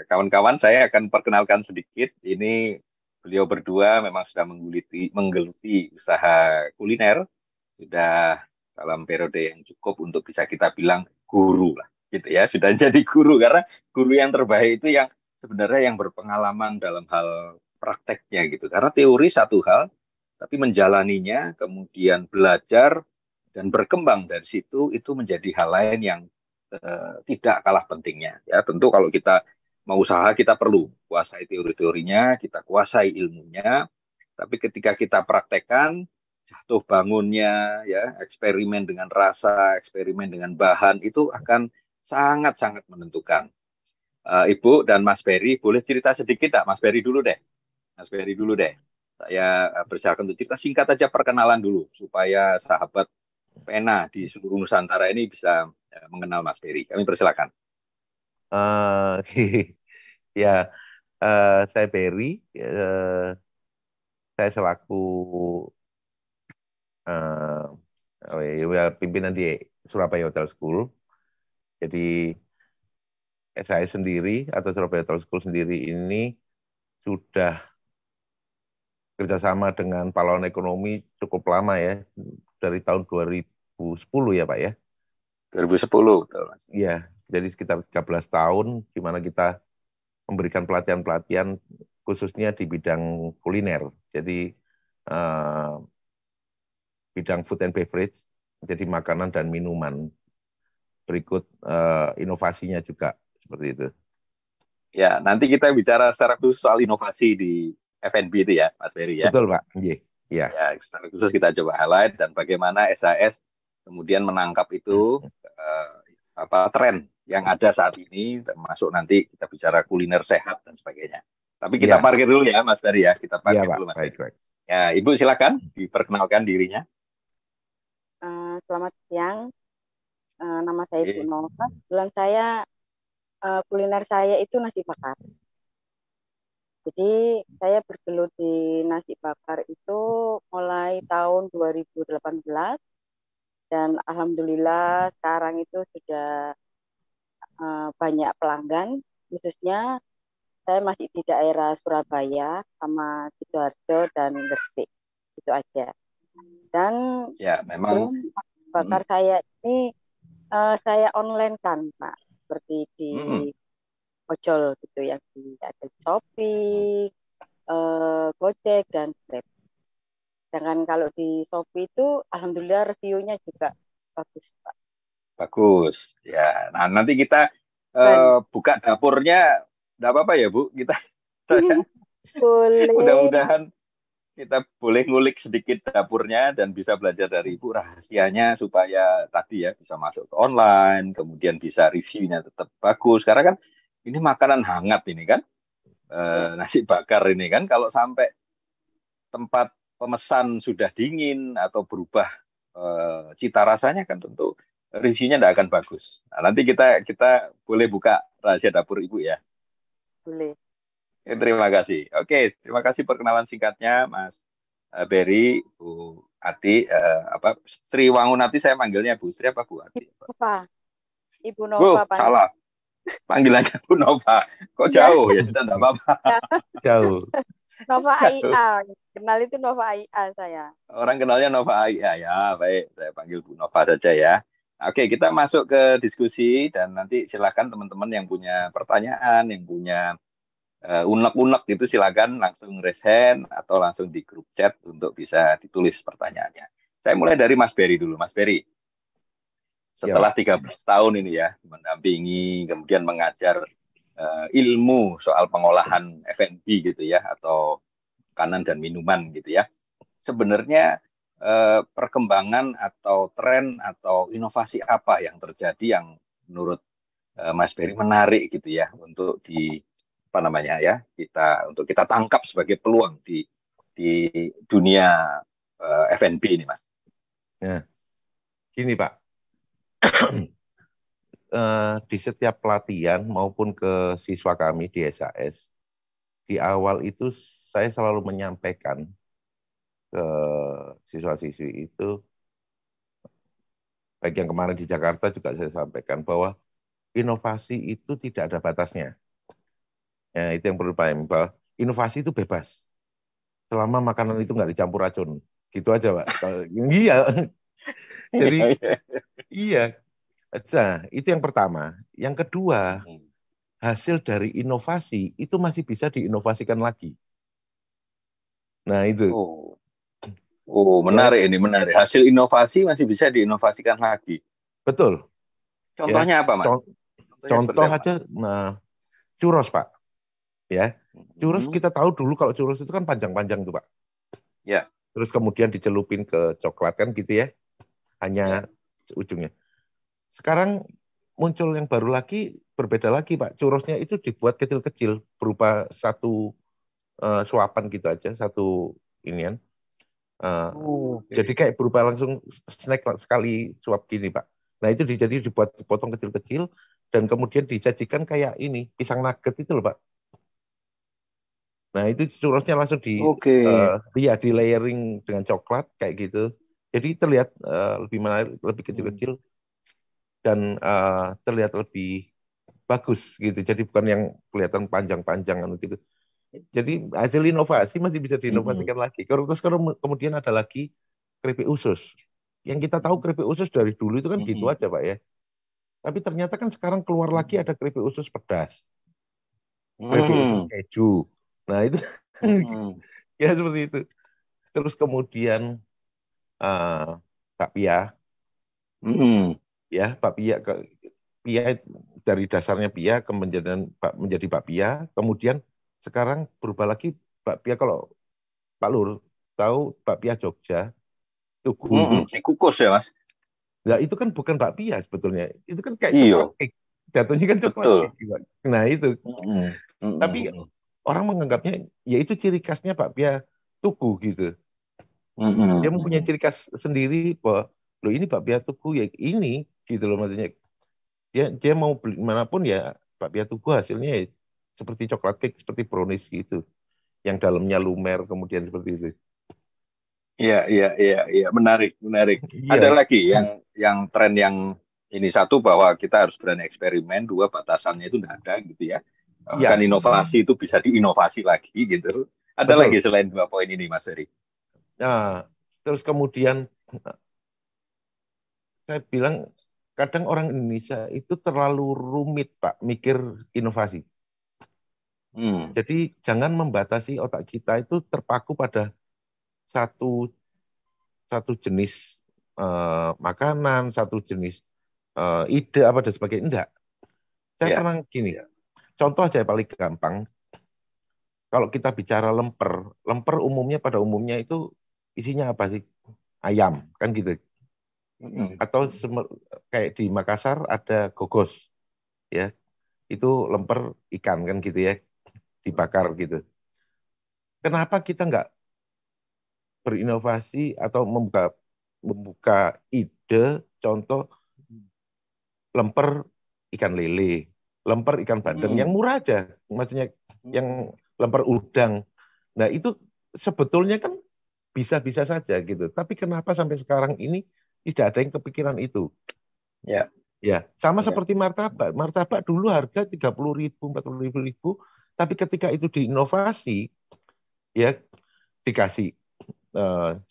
kawan-kawan saya akan perkenalkan sedikit. Ini beliau berdua memang sudah menggeluti usaha kuliner, sudah dalam periode yang cukup untuk bisa kita bilang guru lah, gitu ya. Sudah jadi guru karena guru yang terbaik itu yang sebenarnya yang berpengalaman dalam hal prakteknya gitu. Karena teori satu hal, tapi menjalaninya, kemudian belajar dan berkembang dari situ itu menjadi hal lain yang tidak kalah pentingnya. Ya, tentu kalau kita mau usaha kita perlu kuasai teori-teorinya, kita kuasai ilmunya, tapi ketika kita praktekkan jatuh bangunnya, ya eksperimen dengan rasa, eksperimen dengan bahan itu akan sangat-sangat menentukan. Ibu dan Mas Ferry, boleh cerita sedikit tak? Mas Ferry dulu deh. Mas Ferry dulu deh. Saya persilakan untuk cerita singkat aja perkenalan dulu supaya sahabat pena di seluruh Nusantara ini bisa mengenal Mas Ferry. Kami persilakan. Ya, saya Berry, saya selaku eh, pimpinan di Surabaya Hotel School. Jadi saya sendiri atau Surabaya Hotel School sendiri ini sudah kerjasama dengan pahlawan ekonomi cukup lama ya, dari tahun 2010 ya Pak ya. 2010, betul Mas. Iya, jadi sekitar 13 tahun di mana kita memberikan pelatihan-pelatihan khususnya di bidang kuliner. Jadi eh, bidang food and beverage, jadi makanan dan minuman. Berikut inovasinya juga seperti itu. Ya, nanti kita bicara secara khusus soal inovasi di F&B itu ya, Mas Ferry ya. Betul Pak. Iya. Iya. Ya, secara khusus kita coba highlight dan bagaimana SAS kemudian menangkap itu tren yang ada saat ini, termasuk nanti kita bicara kuliner sehat dan sebagainya. Tapi kita Iya. parkir dulu ya, Mas Ferry ya. Kita Iya parkir Pak. dulu, Mas Baik, Ferry. baik. Ya, Ibu silakan diperkenalkan dirinya. Selamat siang, nama saya Ibu Oke. Nova. Kebetulan saya kuliner saya itu nasi bakar. Jadi saya bergelut di nasi bakar itu mulai tahun 2018 dan alhamdulillah sekarang itu sudah banyak pelanggan. Khususnya saya masih di daerah Surabaya sama Sidoarjo dan Gresik. Itu aja. Dan Ya, memang kebetulan nasi bakar saya ini saya online kan, Pak, seperti di ojol gitu yang ada di Shopee, Gojek dan Grab. Sedangkan kalau di Shopee itu alhamdulillah reviewnya juga bagus, Pak. bagus. Ya, nah nanti kita Dan buka dapurnya, enggak apa-apa ya, Bu. Kita boleh. mudah-mudahan kita boleh ngulik sedikit dapurnya dan bisa belajar dari Ibu rahasianya supaya tadi ya bisa masuk ke online, kemudian bisa reviewnya tetap bagus. Karena kan ini makanan hangat ini kan, Ya, nasi bakar ini kan kalau sampai tempat pemesan sudah dingin atau berubah cita rasanya kan tentu reviewnya tidak akan bagus. Nah, nanti kita kita boleh buka rahasia dapur Ibu ya. boleh. Oke, terima kasih. Oke, terima kasih perkenalan singkatnya Mas Berry, Bu Ati, Sri Wangunati saya manggilnya Bu Sri apa Bu Ati? Ibu Nova, Ibu Bu, Nova panggil. salah. Panggilannya Bu Nova. Kok Iya, jauh? Ya sudah, enggak apa-apa. Jauh. Nova Jauh. AIA. Kenal itu Nova AIA saya. Orang kenalnya Nova Aya. Ya, baik. Saya panggil Bu Nova saja ya. Oke, kita masuk ke diskusi dan nanti silakan teman-teman yang punya pertanyaan, yang punya unek-unek itu silakan langsung raise hand atau langsung di grup chat untuk bisa ditulis pertanyaannya. Saya mulai dari Mas Berry dulu. Mas Berry, Ya setelah Pak. 13 tahun ini ya mendampingi kemudian mengajar ilmu soal pengolahan F&B gitu ya atau makanan dan minuman gitu ya. Sebenarnya perkembangan atau tren atau inovasi apa yang terjadi yang menurut Mas Berry menarik gitu ya untuk di apa namanya ya untuk kita tangkap sebagai peluang di dunia F&B ini Mas. Ya, gini Pak. Di setiap pelatihan maupun ke siswa kami di SAS, di awal itu saya selalu menyampaikan ke siswa-siswi itu, baik yang kemarin di Jakarta juga saya sampaikan bahwa inovasi itu tidak ada batasnya. Ya, itu yang perlu paham bahwa inovasi itu bebas selama makanan itu nggak dicampur racun. Gitu aja, Pak. Iya. Jadi Iya, iya. iya. Nah, itu yang pertama. Yang kedua, Mm-mm. hasil dari inovasi itu masih bisa diinovasikan lagi. Nah, itu Oh, oh, ya menarik ini, menarik. Hasil inovasi masih bisa diinovasikan lagi. betul ya. Contohnya apa, Mas? Con- Contohnya seperti Contoh apa? aja, nah, churros, Pak. Ya, churros Mm-mm. kita tahu dulu kalau churros itu kan panjang-panjang tuh, Pak. Ya, Terus kemudian dicelupin ke coklat kan gitu ya, ya. hanya ujungnya. Sekarang muncul yang baru lagi, berbeda lagi, Pak. Churrosnya itu dibuat kecil-kecil berupa satu suapan gitu aja, satu inian. Eh, Oh, jadi oke. kayak berupa langsung snack sekali suap gini, Pak. Nah, itu jadi dibuat potong kecil-kecil dan kemudian disajikan kayak ini, pisang nugget itu loh, Pak. Nah, itu churrosnya langsung Oke. ya, di layering dengan coklat kayak gitu. Jadi terlihat lebih menarik, lebih Hmm. kecil-kecil dan terlihat lebih bagus gitu. Jadi bukan yang kelihatan panjang-panjang gitu. Jadi hasil inovasi masih bisa Mm-mm. diinovasikan lagi. Terus kemudian ada lagi keripik usus. Yang kita tahu keripik usus dari dulu itu kan gitu Mm-mm. aja, Pak ya. Tapi ternyata kan sekarang keluar lagi Mm-mm. ada keripik usus pedas, keripik usus Mm-mm. keju. Nah, itu Mm-mm. ya seperti itu. Terus kemudian eh bakpia Mm-mm. ya, bakpia pia dari dasarnya pia menjadi bakpia, kemudian sekarang berubah lagi bakpia kalau Pak Lur tahu bakpia Jogja, Tugu itu. Mm-mm. Dikukus ya, Mas? Nah, itu kan bukan bakpia sebetulnya. Itu kan kayak coklat Iya, cake. Jatuhnya kan coklat betul. cake juga. Nah, itu. Mm-mm. Tapi Mm-mm. orang menganggapnya ya itu ciri khasnya bakpia Tugu gitu. Dia Mm-mm. mempunyai Mm-mm. ciri khas sendiri bahwa lo ini bakpia Tugu ya ini gitu loh maksudnya. Dia mau beli manapun ya bakpia Tugu hasilnya ya seperti coklat cake, seperti brownies gitu. Yang dalamnya lumer kemudian seperti itu. Iya, iya, iya, iya, menarik, menarik. Ada Iya, lagi yang tren yang ini satu bahwa kita harus berani eksperimen, dua batasannya itu tidak ada gitu ya. Bahkan iya, inovasi itu bisa diinovasi lagi gitu. Ada lagi betul. selain dua poin ini, Mas Ferry. Nah, terus kemudian saya bilang kadang orang Indonesia itu terlalu rumit, Pak, mikir inovasi. Hmm, Jadi jangan membatasi otak kita itu terpaku pada satu satu jenis makanan, satu jenis ide apa dan sebagainya. Enggak. Saya ya, pernah gini, contoh aja yang paling gampang. Kalau kita bicara lemper, lemper umumnya pada umumnya itu isinya apa sih? Ayam, kan gitu. hmm, Atau kayak di Makassar ada gogos, ya. Itu lemper ikan kan gitu ya, dibakar gitu. Kenapa kita nggak berinovasi atau membuka membuka ide, contoh lemper ikan lele, lemper ikan bandeng yang hmm, murah aja, maksudnya yang hmm. lemper udang. Nah, itu sebetulnya kan bisa-bisa saja gitu. Tapi kenapa sampai sekarang ini tidak ada yang kepikiran itu? Ya, Ya, sama ya, seperti martabak. Martabak dulu harga 30.000, 40.000, tapi ketika itu diinovasi, ya dikasih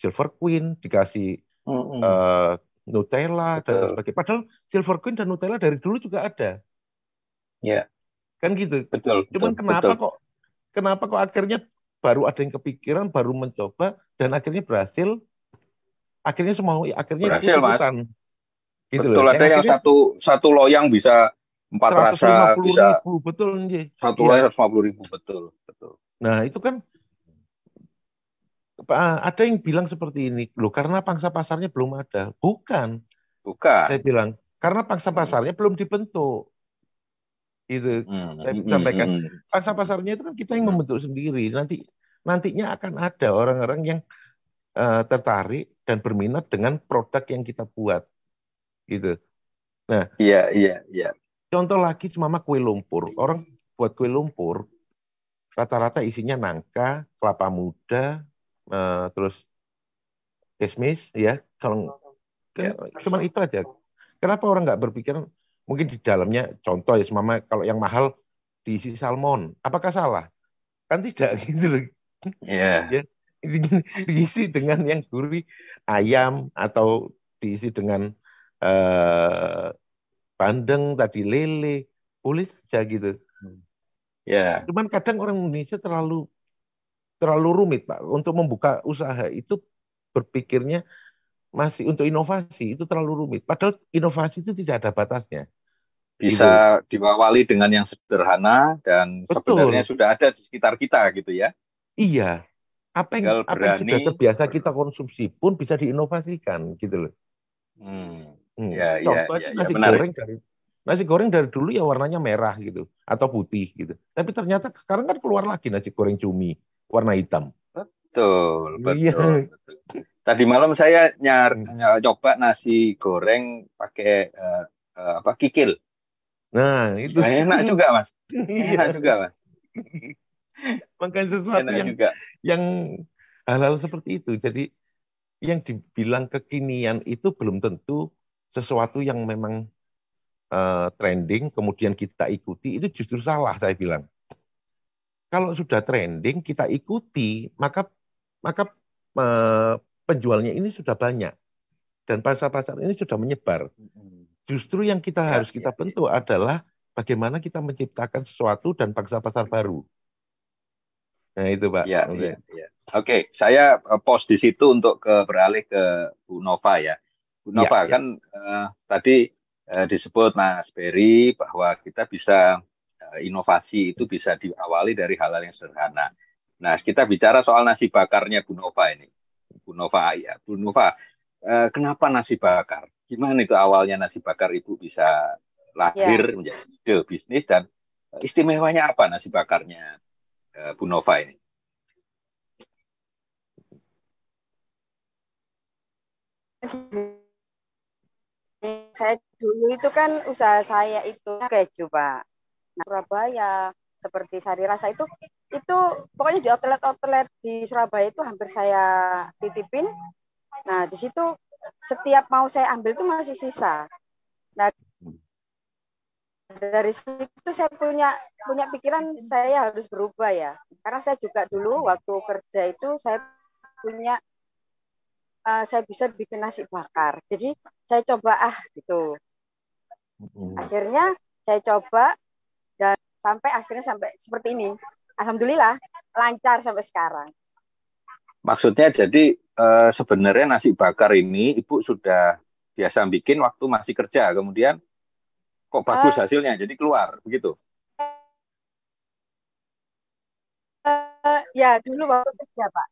Silver Queen, dikasih hmm, eh, Nutella dan betul, sebagainya. Padahal Silver Queen dan Nutella dari dulu juga ada, ya, kan gitu. betul, Cuman betul, betul. kenapa kok akhirnya baru ada yang kepikiran, baru mencoba dan akhirnya berhasil, akhirnya semua akhirnya Berhasil, Mas. ikut-ikutan gitu loh. Betul, Yang ada yang akhirnya satu satu loyang bisa empat seratus lima rasa, puluh bisa ribu betul nih. satu Iya. loyang 50.000, betul, betul. Nah, itu kan ada yang bilang seperti ini, loh karena pangsa pasarnya belum ada. Bukan, saya Bukan. bilang, karena pangsa Hmm, pasarnya belum dibentuk. Gitu. hmm, Saya hmm, sampaikan, hmm, pangsa pasarnya itu kan kita yang hmm. membentuk sendiri. Nantinya akan ada orang-orang yang tertarik dan berminat dengan produk yang kita buat. Gitu. Nah, Iya, iya, iya. contoh lagi cuma kue lumpur. Orang buat kue lumpur, rata-rata isinya nangka, kelapa muda, terus kismis, ya. Kalau kan Ya. cuma itu aja. Kenapa orang nggak berpikiran mungkin di dalamnya contoh ya semama kalau yang mahal diisi salmon. Apakah salah? Kan tidak gitu loh. Iya. Ya, diisi dengan yang gurih ayam atau diisi dengan eh, bandeng tadi lele, boleh saja gitu. Ya, Cuman kadang orang Indonesia terlalu terlalu rumit, Pak, untuk membuka usaha itu berpikirnya masih untuk inovasi itu terlalu rumit. Padahal inovasi itu tidak ada batasnya, bisa gitu. diawali dengan yang sederhana dan sebenarnya Betul, sudah ada di sekitar kita gitu ya. iya. Tinggal Apa yang sudah berani. terbiasa kita konsumsi pun bisa diinovasikan, gitu loh. Hmm. Hmm. Ya, ya, Contoh ya, aja ya, menarik. nasi goreng dari dulu ya warnanya merah gitu atau putih gitu. Tapi ternyata sekarang kan keluar lagi nasi goreng cumi warna hitam. Betul, Iya. betul, betul. Tadi malam saya coba nasi goreng pakai apa kikil. Nah, itu. Ya, enak juga, Mas. Iya. Enak juga, Mas. Makanya sesuatu Enak yang juga. yang hal-hal seperti itu. Jadi yang dibilang kekinian itu belum tentu sesuatu yang memang trending, kemudian kita ikuti, itu justru salah saya bilang. Kalau sudah trending, kita ikuti, maka eh, penjualnya ini sudah banyak dan pasar-pasar ini sudah menyebar. Mm-mm. Justru yang kita Ya, harus ya, kita ya. bentuk adalah bagaimana kita menciptakan sesuatu dan pangsa pasar baru. Nah itu Pak. Ya, ya, ya. Oke, saya post di situ untuk beralih ke Bu Nova ya. Bu Iya, Nova ya. kan tadi disebut Mas Berry bahwa kita bisa inovasi itu bisa diawali dari hal-hal yang sederhana. Nah, kita bicara soal nasi bakarnya Bu Nova ini. Bu Nova ya, Bu Nova, kenapa nasi bakar? Gimana itu awalnya nasi bakar Ibu bisa lahir Ya, menjadi ide bisnis dan istimewanya apa nasi bakarnya Bu Nova ini? saya dulu itu kan usaha saya itu keju, Pak. Nah, Surabaya seperti Sari Rasa itu pokoknya di outlet-outlet di Surabaya itu hampir saya titipin. Nah, di situ setiap mau saya ambil itu masih sisa. Nah, dari situ saya punya pikiran saya harus berubah ya. Karena saya juga dulu waktu kerja itu punya saya bisa bikin nasi bakar. Jadi saya coba gitu. Akhirnya saya coba dan sampai seperti ini. Alhamdulillah lancar sampai sekarang. Maksudnya jadi sebenarnya nasi bakar ini Ibu sudah biasa bikin waktu masih kerja, kemudian kok bagus Uh, hasilnya, jadi keluar begitu. ya dulu waktu kerja Pak.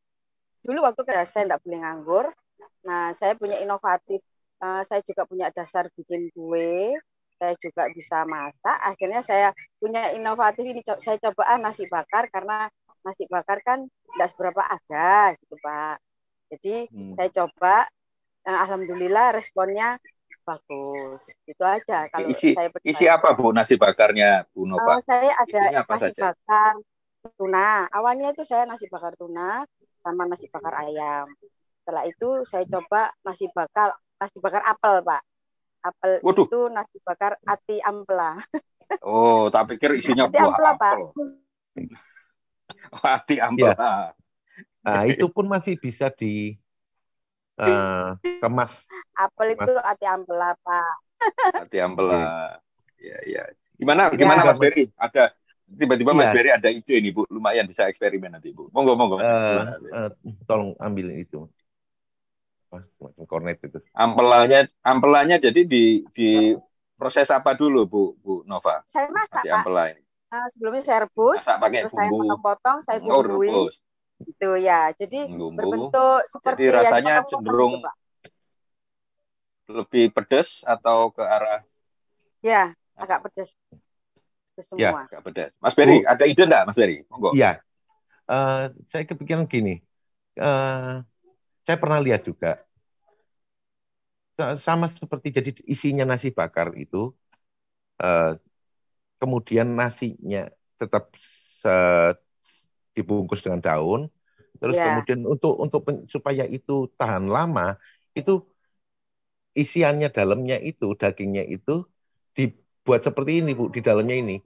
Dulu waktu kerja saya tidak boleh nganggur. Nah saya punya inovatif. Saya juga punya dasar bikin kue. Saya juga bisa masak. Akhirnya saya punya inovatif ini. Saya coba nasi bakar karena nasi bakar kan tidak seberapa ada gitu Pak. Jadi saya coba. Alhamdulillah responnya bagus. Itu aja kalau Isi saya isi percaya. apa Bu nasi bakarnya Bu Nova? Saya ada Isinya apa nasi saja? bakar tuna. Awalnya itu saya nasi bakar tuna sama nasi bakar ayam. Setelah itu saya coba nasi bakar apel, Pak. Apel Waduh, itu nasi bakar ati ampela. oh tak pikir isinya Ati buah ampela, Pak. apel. Hati Ya. ampela. Nah, itu pun masih bisa dikemas. Apel itu ati ampela, Pak. Hati ampela. Oke. Ya, ya. Gimana Itu gimana juga Mas Berry? Ada tiba-tiba Mas iya, Berry ada ide ini Bu, lumayan bisa eksperimen nanti Bu. Monggo monggo. eh, Gimana? eh, tolong ambilin itu. Macam kornet itu. Ampelanya jadi di proses apa dulu Bu Bu Nova? Saya masak, Hati Pak. ampela ini. Sebelumnya saya rebus, Masak pakai terus saya bumbu. potong-potong, saya Oh, bumbuin, rebus. gitu ya. Jadi Bumbu. berbentuk Jadi seperti yang rasanya dipotong-potong cenderung gitu, Pak. lebih pedas atau ke arah Ya, apa? agak pedas Ya, semua. Agak pedas. Mas Berry, Bu. ada ide enggak Mas Berry? Monggo. Iya, saya kepikiran gini. Saya pernah lihat juga sama seperti jadi isinya nasi bakar itu, eh, kemudian nasinya tetap eh, dibungkus dengan daun, terus Ya, kemudian supaya itu tahan lama, itu isiannya dalamnya itu dagingnya itu dibuat seperti ini Bu di dalamnya ini.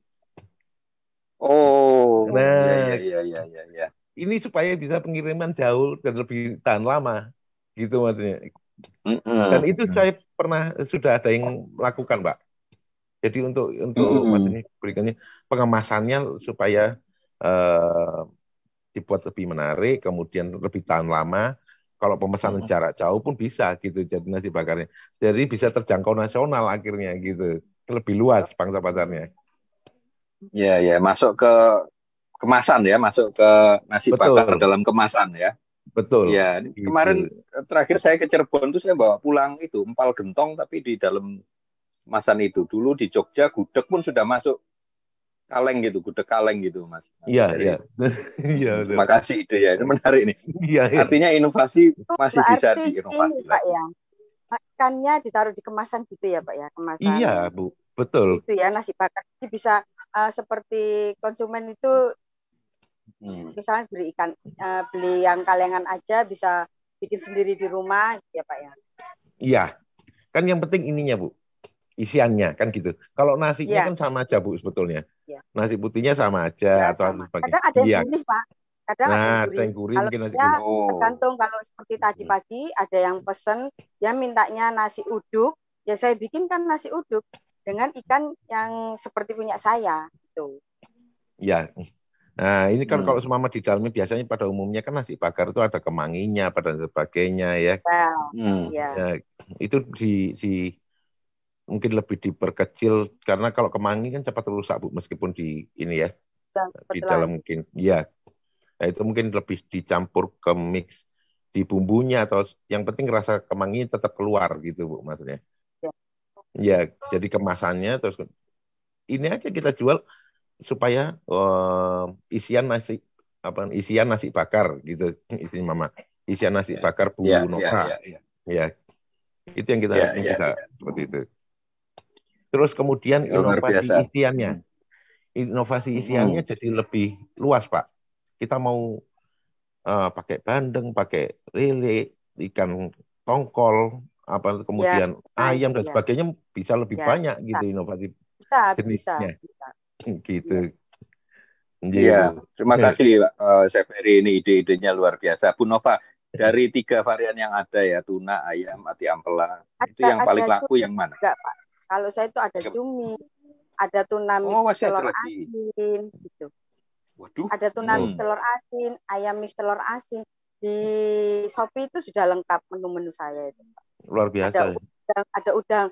Oh, Nah, ya. ini supaya bisa pengiriman jauh dan lebih tahan lama, gitu maksudnya. Dan itu saya sudah ada yang melakukan, Pak. Jadi untuk maksudnya berikutnya pengemasannya supaya dibuat lebih menarik, kemudian lebih tahan lama. Kalau pemesanan jarak jauh pun bisa gitu jadi nasi bakarnya. Jadi bisa terjangkau nasional akhirnya gitu. Lebih luas pangsa pasarnya. Ya, masuk ke kemasan ya, masuk ke nasi bakar Betul, dalam kemasan ya. betul. Ya, ini kemarin Gitu. terakhir saya ke Cirebon itu saya bawa pulang itu empal gentong tapi di dalam kemasan itu. Dulu di Jogja gudeg pun sudah masuk kaleng gitu, gudeg kaleng gitu, Mas Iya, iya. Ferry. Iya, betul. Terima kasih ide ya, ini menarik nih. Iya, iya. Artinya inovasi Itu masih bisa berarti ini diinovasi Pak lagi. ya, ikannya ditaruh di kemasan gitu ya Pak ya, kemasan Iya, Bu. Betul. itu ya nasi bakar. Jadi bisa seperti konsumen itu misalnya beli yang kalengan aja bisa bikin sendiri di rumah ya Pak ya. Iya. Kan yang penting ininya, Bu. Isiannya kan gitu. Kalau nasinya Iya, kan sama aja, Bu, sebetulnya. iya. Nasi putihnya sama aja Ya atau sama. sebagainya. Kadang ada yang Iya. gurih Pak. Kadang ada yang Nah, gurih. tengguri Kalau mungkin nasi saya gurih. tergantung kalau seperti tadi pagi ada yang pesen dia mintanya nasi uduk, ya saya bikinkan nasi uduk dengan ikan yang seperti punya saya gitu. Ya. Nah, ini kan kalau semama di dalamnya biasanya pada umumnya kan nasi bakar itu ada kemanginya, pada sebagainya ya. Ya. Ya, itu mungkin lebih diperkecil karena kalau kemangi kan cepat rusak, Bu, meskipun di ini ya, di dalam mungkin ya. Nah, itu mungkin lebih dicampur ke mix di bumbunya atau yang penting rasa kemangi tetap keluar gitu, Bu, maksudnya. Ya, jadi kemasannya terus ini aja kita jual supaya isian nasi bakar gitu isinya Mama. Isian nasi bakar Bu Nova. Ya, itu yang kita bisa seperti itu. Terus kemudian inovasi isiannya. Inovasi isiannya jadi lebih luas, Pak. Kita mau pakai bandeng, pakai lele, ikan tongkol, kemudian ayam dan sebagainya bisa lebih banyak gitu inovasi jenisnya. Gitu. Iya, terima kasih Chef Ferry, ini ide-idenya luar biasa. Bu Nova, dari 3 varian yang ada ya, tuna, ayam, ati ampela, itu yang paling laku yang mana? Enggak, Pak. Kalau saya itu ada cumi, ada tuna mix telur asin, gitu. Waduh. Ada tuna mix telur asin, ayam mix telur asin. Di Shopee itu sudah lengkap menu-menu saya itu. Luar biasa. Ada udang,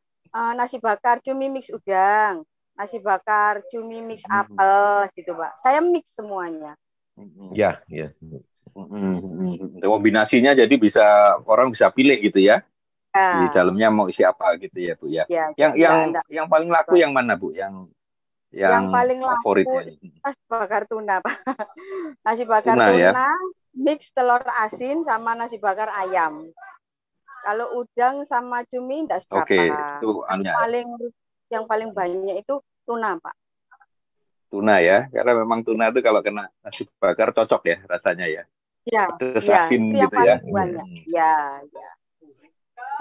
nasi bakar cumi mix udang, nasi bakar cumi mix apel gitu Pak. Saya mix semuanya. Ya. Kombinasinya jadi orang bisa pilih gitu ya. Di dalamnya mau isi apa gitu ya Bu ya. Yang paling laku yang mana Bu? Yang paling favorit laku nasi bakar tuna Pak. Nasi bakar tuna, ya? Mix telur asin sama nasi bakar ayam. Kalau udang sama cumi enggak seberapa. Oke, itu yang paling banyak itu tuna, Pak. Tuna ya, karena memang tuna itu kalau kena nasi bakar cocok ya rasanya ya. Iya, asin itu gitu yang paling ya. banyak. Iya.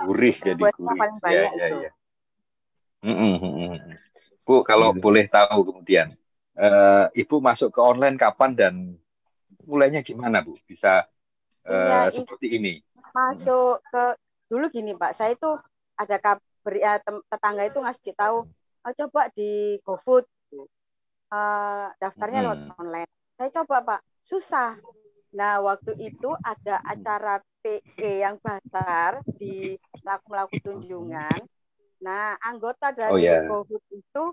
Gurih jadi gurih. Yang paling banyak itu. Bu, kalau boleh tahu kemudian, Ibu masuk ke online kapan dan mulainya gimana Bu? Bisa seperti ini? Masuk ke dulu gini Pak, saya itu ada tetangga itu ngasih tahu, coba di GoFood, daftarnya lewat online. Saya coba Pak, susah. Nah waktu itu ada acara PE yang besar di Melaku Tunjungan. Nah anggota dari GoFood itu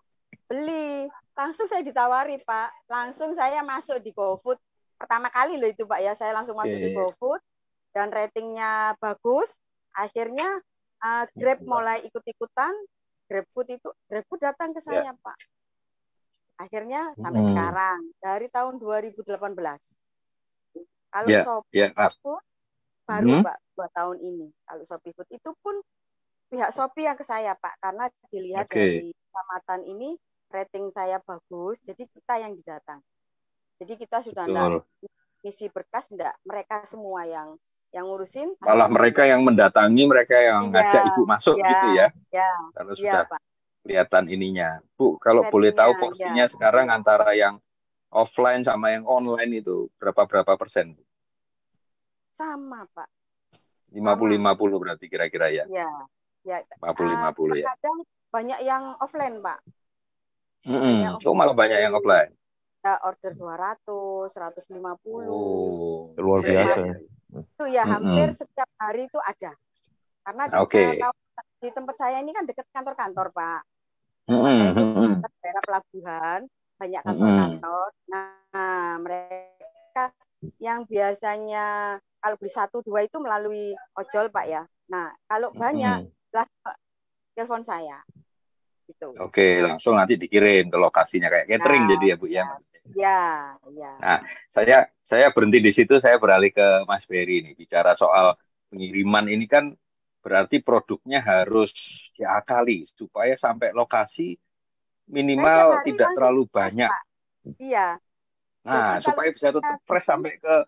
beli, langsung saya ditawari Pak, langsung saya masuk di GoFood pertama kali loh itu Pak ya, saya langsung masuk di GoFood. Dan ratingnya bagus, akhirnya Grab mulai ikut-ikutan, GrabFood datang ke saya Pak. Akhirnya sampai sekarang, dari tahun 2018. Kalau Shopee Food baru Pak 2 tahun ini. Kalau Shopee Food itu pun pihak Shopee yang ke saya Pak, karena dilihat dari kecamatan ini rating saya bagus, jadi kita yang didatang. Jadi kita sudah enggak isi berkas, enggak, mereka semua yang ngurusin. Malah mereka yang mendatangi, mereka yang ngajak Ibu masuk gitu ya. Kalau sudah Pak. Kelihatan ininya. Bu, kalau boleh tahu porsinya sekarang antara yang offline sama yang online itu berapa persen? Sama, Pak. 50-50 berarti kira-kira ya. Ya, ya. 50-50 ya. Kadang banyak yang offline, Pak. Oh, malah banyak yang offline. Ya, order 200, 150. Luar biasa. Itu ya hampir setiap hari itu ada. Karena di tempat saya ini kan dekat kantor-kantor, Pak. Tempat saya itu daerah pelabuhan, banyak kantor-kantor. Nah, mereka yang biasanya kalau beli 1-2 itu melalui ojol, Pak ya. Nah, kalau banyak, telepon saya. Gitu. Oke, langsung nanti dikirim ke lokasinya kayak catering jadi ya Bu ya. Ya. Nah, saya berhenti di situ, saya beralih ke Mas Berry nih. Bicara soal pengiriman ini kan berarti produknya harus diakali supaya sampai lokasi minimal tidak terlalu banyak. Iya. Nah, supaya bisa tetap fresh sampai ke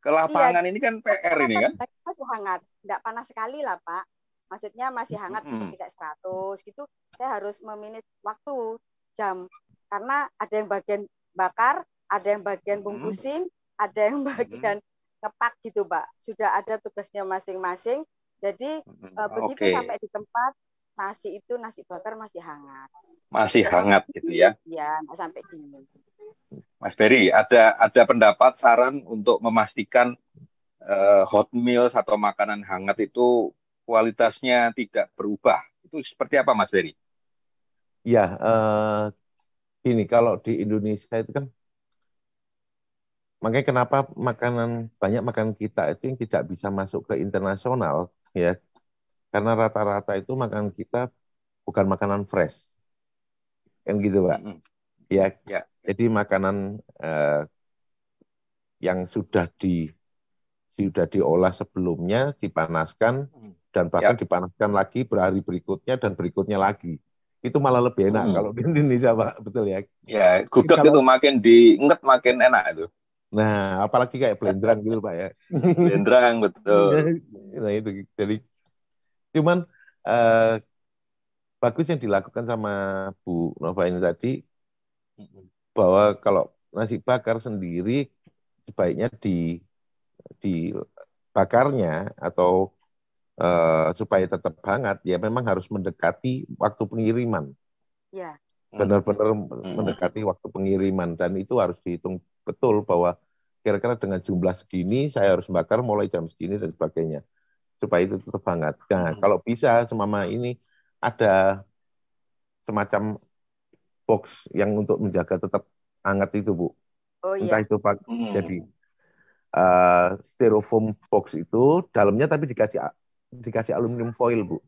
lapangan ini kan PR ini kan. Masih hangat, tidak panas sekali lah Pak. Maksudnya masih hangat seperti kayak 100 gitu. Saya harus meminit waktu jam karena ada yang bagian bakar, ada yang bagian bungkusin, ada yang bagian ngepak gitu Pak. Sudah ada tugasnya masing-masing. Jadi begitu sampai di tempat nasi bakar masih hangat. Masih hangat gitu ya? Iya, nggak sampai dingin. Mas Berry, ada pendapat saran untuk memastikan hot meals atau makanan hangat itu kualitasnya tidak berubah. Itu seperti apa, Mas Berry? Ya, gini, kalau di Indonesia itu kan, makanya kenapa banyak makanan kita itu yang tidak bisa masuk ke internasional, ya, karena rata-rata itu makanan kita bukan makanan fresh, kan gitu, Pak. Ya. Jadi makanan yang sudah diolah sebelumnya, dipanaskan, dan bahkan dipanaskan lagi berhari berikutnya dan berikutnya lagi. Itu malah lebih enak kalau di Indonesia, Pak. Betul ya? Ya, gudeg itu makin diinget makin enak itu. Nah, apalagi kayak blendrang gitu, Pak ya. Blendrang, betul. Nah, itu. Jadi, cuman bagus yang dilakukan sama Bu Nova ini tadi, bahwa kalau nasi bakar sendiri sebaiknya dibakarnya atau supaya tetap hangat, ya memang harus mendekati waktu pengiriman. Ya. Benar-benar mendekati waktu pengiriman, dan itu harus dihitung betul bahwa kira-kira dengan jumlah segini saya harus bakar mulai jam segini dan sebagainya supaya itu tetap hangat. Nah, kalau bisa semama ini ada semacam box yang untuk menjaga tetap hangat itu, Bu. Entah itu Pak, jadi styrofoam box itu dalamnya tapi dikasih aluminium foil, Bu.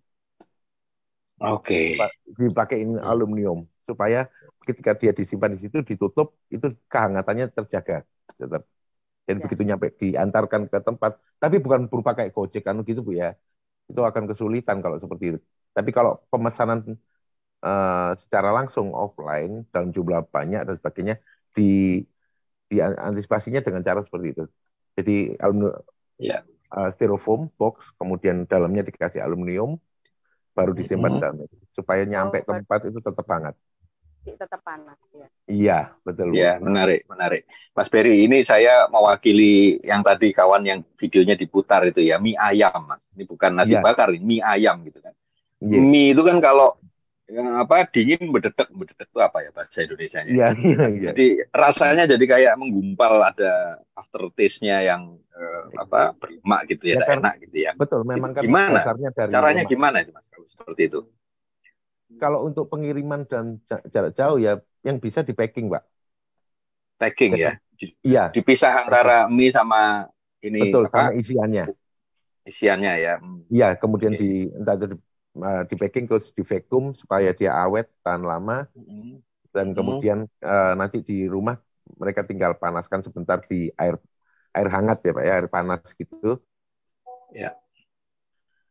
Oke. Dipakein aluminium supaya ketika dia disimpan di situ ditutup, itu kehangatannya terjaga tetap. Dan begitu nyampe diantarkan ke tempat, tapi bukan berupa kayak Gojek kan gitu Bu ya. Itu akan kesulitan kalau seperti itu. Tapi kalau pemesanan secara langsung offline dalam jumlah banyak dan sebagainya, diantisipasinya dengan cara seperti itu. Jadi styrofoam box, kemudian dalamnya dikasih aluminium, baru disimpan dalamnya supaya nyampe tempat itu tetap hangat. Tetap panas ya. Iya, betul. Iya, menarik. Mas Berry, ini saya mewakili yang tadi kawan yang videonya diputar itu ya, mie ayam, Mas. Ini bukan nasi bakar, mie ayam gitu kan. Mie itu kan kalau dingin bededek itu apa ya bahasa Indonesianya? Iya. Jadi rasanya jadi kayak menggumpal, ada aftertaste-nya yang berlemak gitu ya, enak gitu ya. Betul, memang kan gimana? Dasarnya dari caranya lemak. Gimana itu Mas kalau seperti itu? Kalau untuk pengiriman dan jarak jauh ya yang bisa di packing, Pak. Packing ya? Iya. Dipisah antara mie sama ini. Betul, sama isiannya. Isiannya ya. Iya, kemudian entah itu di packing terus di vakum supaya dia awet, tahan lama. Dan kemudian nanti di rumah mereka tinggal panaskan sebentar di air hangat ya Pak ya, air panas gitu. Ya.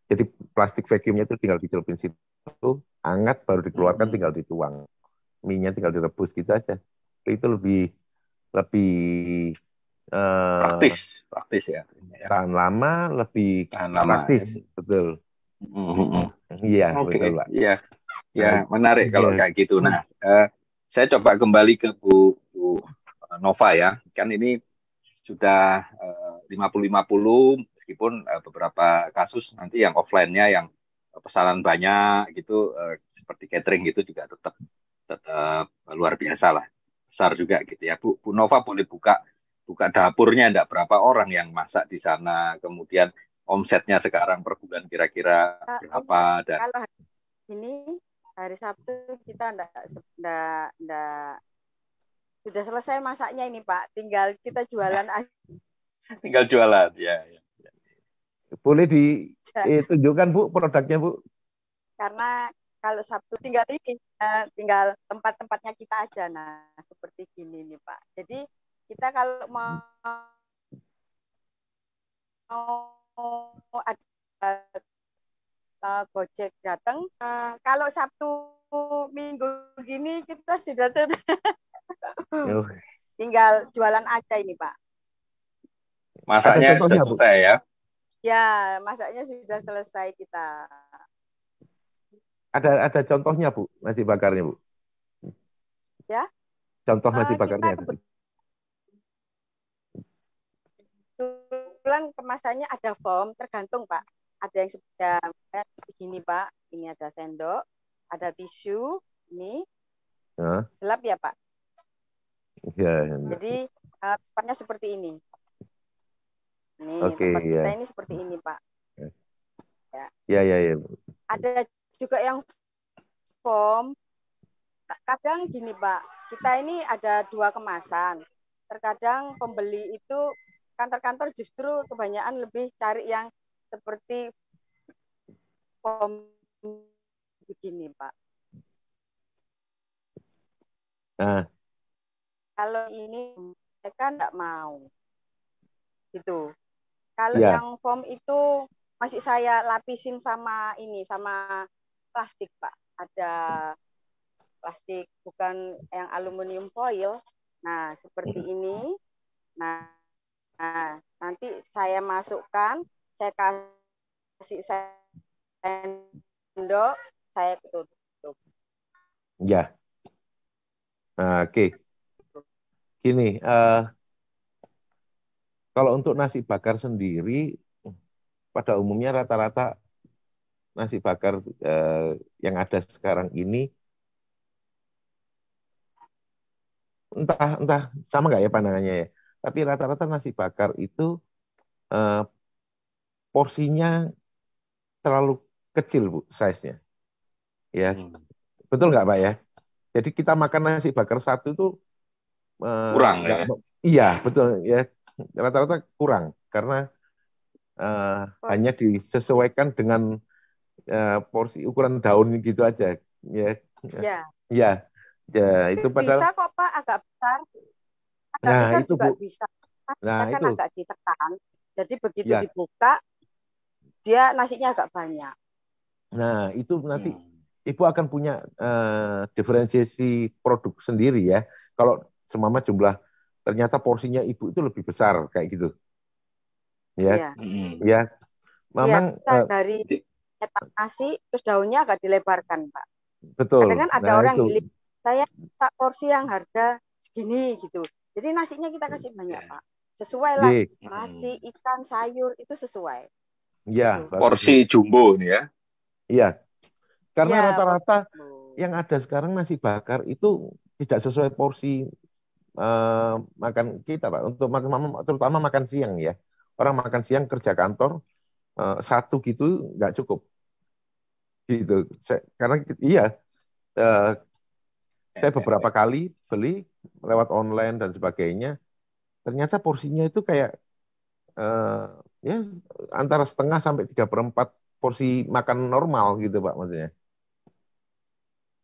Jadi plastik vakumnya itu tinggal dicelupin situ, hangat baru dikeluarkan, tinggal dituang. Mie-nya tinggal direbus gitu aja. Itu lebih praktis ya. Tahan lama, lebih praktis, betul. Iya, betul Pak. Iya, menarik kalau kayak gitu. Nah, saya coba kembali ke Bu Nova ya. Kan ini sudah 50-50 meskipun beberapa kasus nanti yang offline-nya yang pesanan banyak gitu seperti catering gitu juga tetap tetap luar biasa lah. Besar juga gitu ya. Bu Nova boleh buka buka dapurnya enggak berapa orang yang masak di sana, kemudian omsetnya sekarang per bulan kira-kira Ini berapa dan kalau ini hari Sabtu kita enggak sudah selesai masaknya ini Pak, tinggal kita jualan aja. tinggal jualan ya. Boleh ditunjukkan Bu produknya Bu? Karena kalau Sabtu tinggal ini, tinggal tempat-tempatnya kita aja. Nah, seperti gini nih Pak. Jadi kita kalau mau ada Gojek datang, kalau Sabtu Minggu gini kita sudah tinggal jualan aja ini Pak. Masaknya sudah selesai ya? Ya, masaknya sudah selesai kita. Ada contohnya Bu, nasi bakarnya Bu? Ya. Contoh nasi bakarnya. Kebetulan kemasannya ada foam, tergantung Pak. Ada yang seperti gini Pak, ini ada sendok, ada tisu, ini gelap ya Pak. Ya. Jadi tempatnya seperti ini. Ini tempat kita ini seperti ini Pak. Ya. Ada juga yang foam. Kadang gini Pak, kita ini ada 2 kemasan. Terkadang pembeli itu kantor-kantor justru kebanyakan lebih cari yang seperti foam begini Pak. Kalau ini mereka enggak mau. Gitu. Kalau yang foam itu masih saya lapisin sama plastik Pak. Ada plastik bukan yang aluminium foil. Nah, seperti ini. Nah, nanti saya masukkan, saya kasih sendok, saya tutup. Ya. Oke. Gini, kalau untuk nasi bakar sendiri, pada umumnya rata-rata nasi bakar yang ada sekarang ini, entah sama nggak ya pandangannya ya, tapi rata-rata nasi bakar itu porsinya terlalu kecil Bu, size-nya. Ya, betul nggak Pak ya? Jadi kita makan nasi bakar satu itu kurang ya? Iya, betul ya. Rata-rata kurang karena hanya disesuaikan dengan porsi ukuran daun gitu aja. Ya, itu padahal. Bisa kok Pak, agak besar. Agak besar itu juga Bu. Bisa. Nah, kan agak ditekan. Jadi begitu dibuka, dia nasinya agak banyak. Nah, itu nanti Ibu akan punya diferensiasi produk sendiri ya. Kalau semama jumlah, ternyata porsinya Ibu itu lebih besar kayak gitu. Ya. Memang dari cetak nasi terus daunnya agak dilebarkan, Pak. Betul. Kadang kan ada orang bilang, saya tak porsi yang harga segini gitu. Jadi nasinya kita kasih banyak, Pak. Sesuai lah. Nasi, ikan, sayur itu sesuai. Iya. Gitu. Porsi jumbo nih ya. Iya. Karena rata-rata yang ada sekarang nasi bakar itu tidak sesuai porsi makan kita, Pak. Untuk makan, terutama makan siang ya. Orang makan siang kerja kantor satu gitu nggak cukup. Gitu. Karena saya beberapa kali beli lewat online dan sebagainya, ternyata porsinya itu kayak ya antara setengah sampai 3/4 porsi makan normal gitu Pak, maksudnya.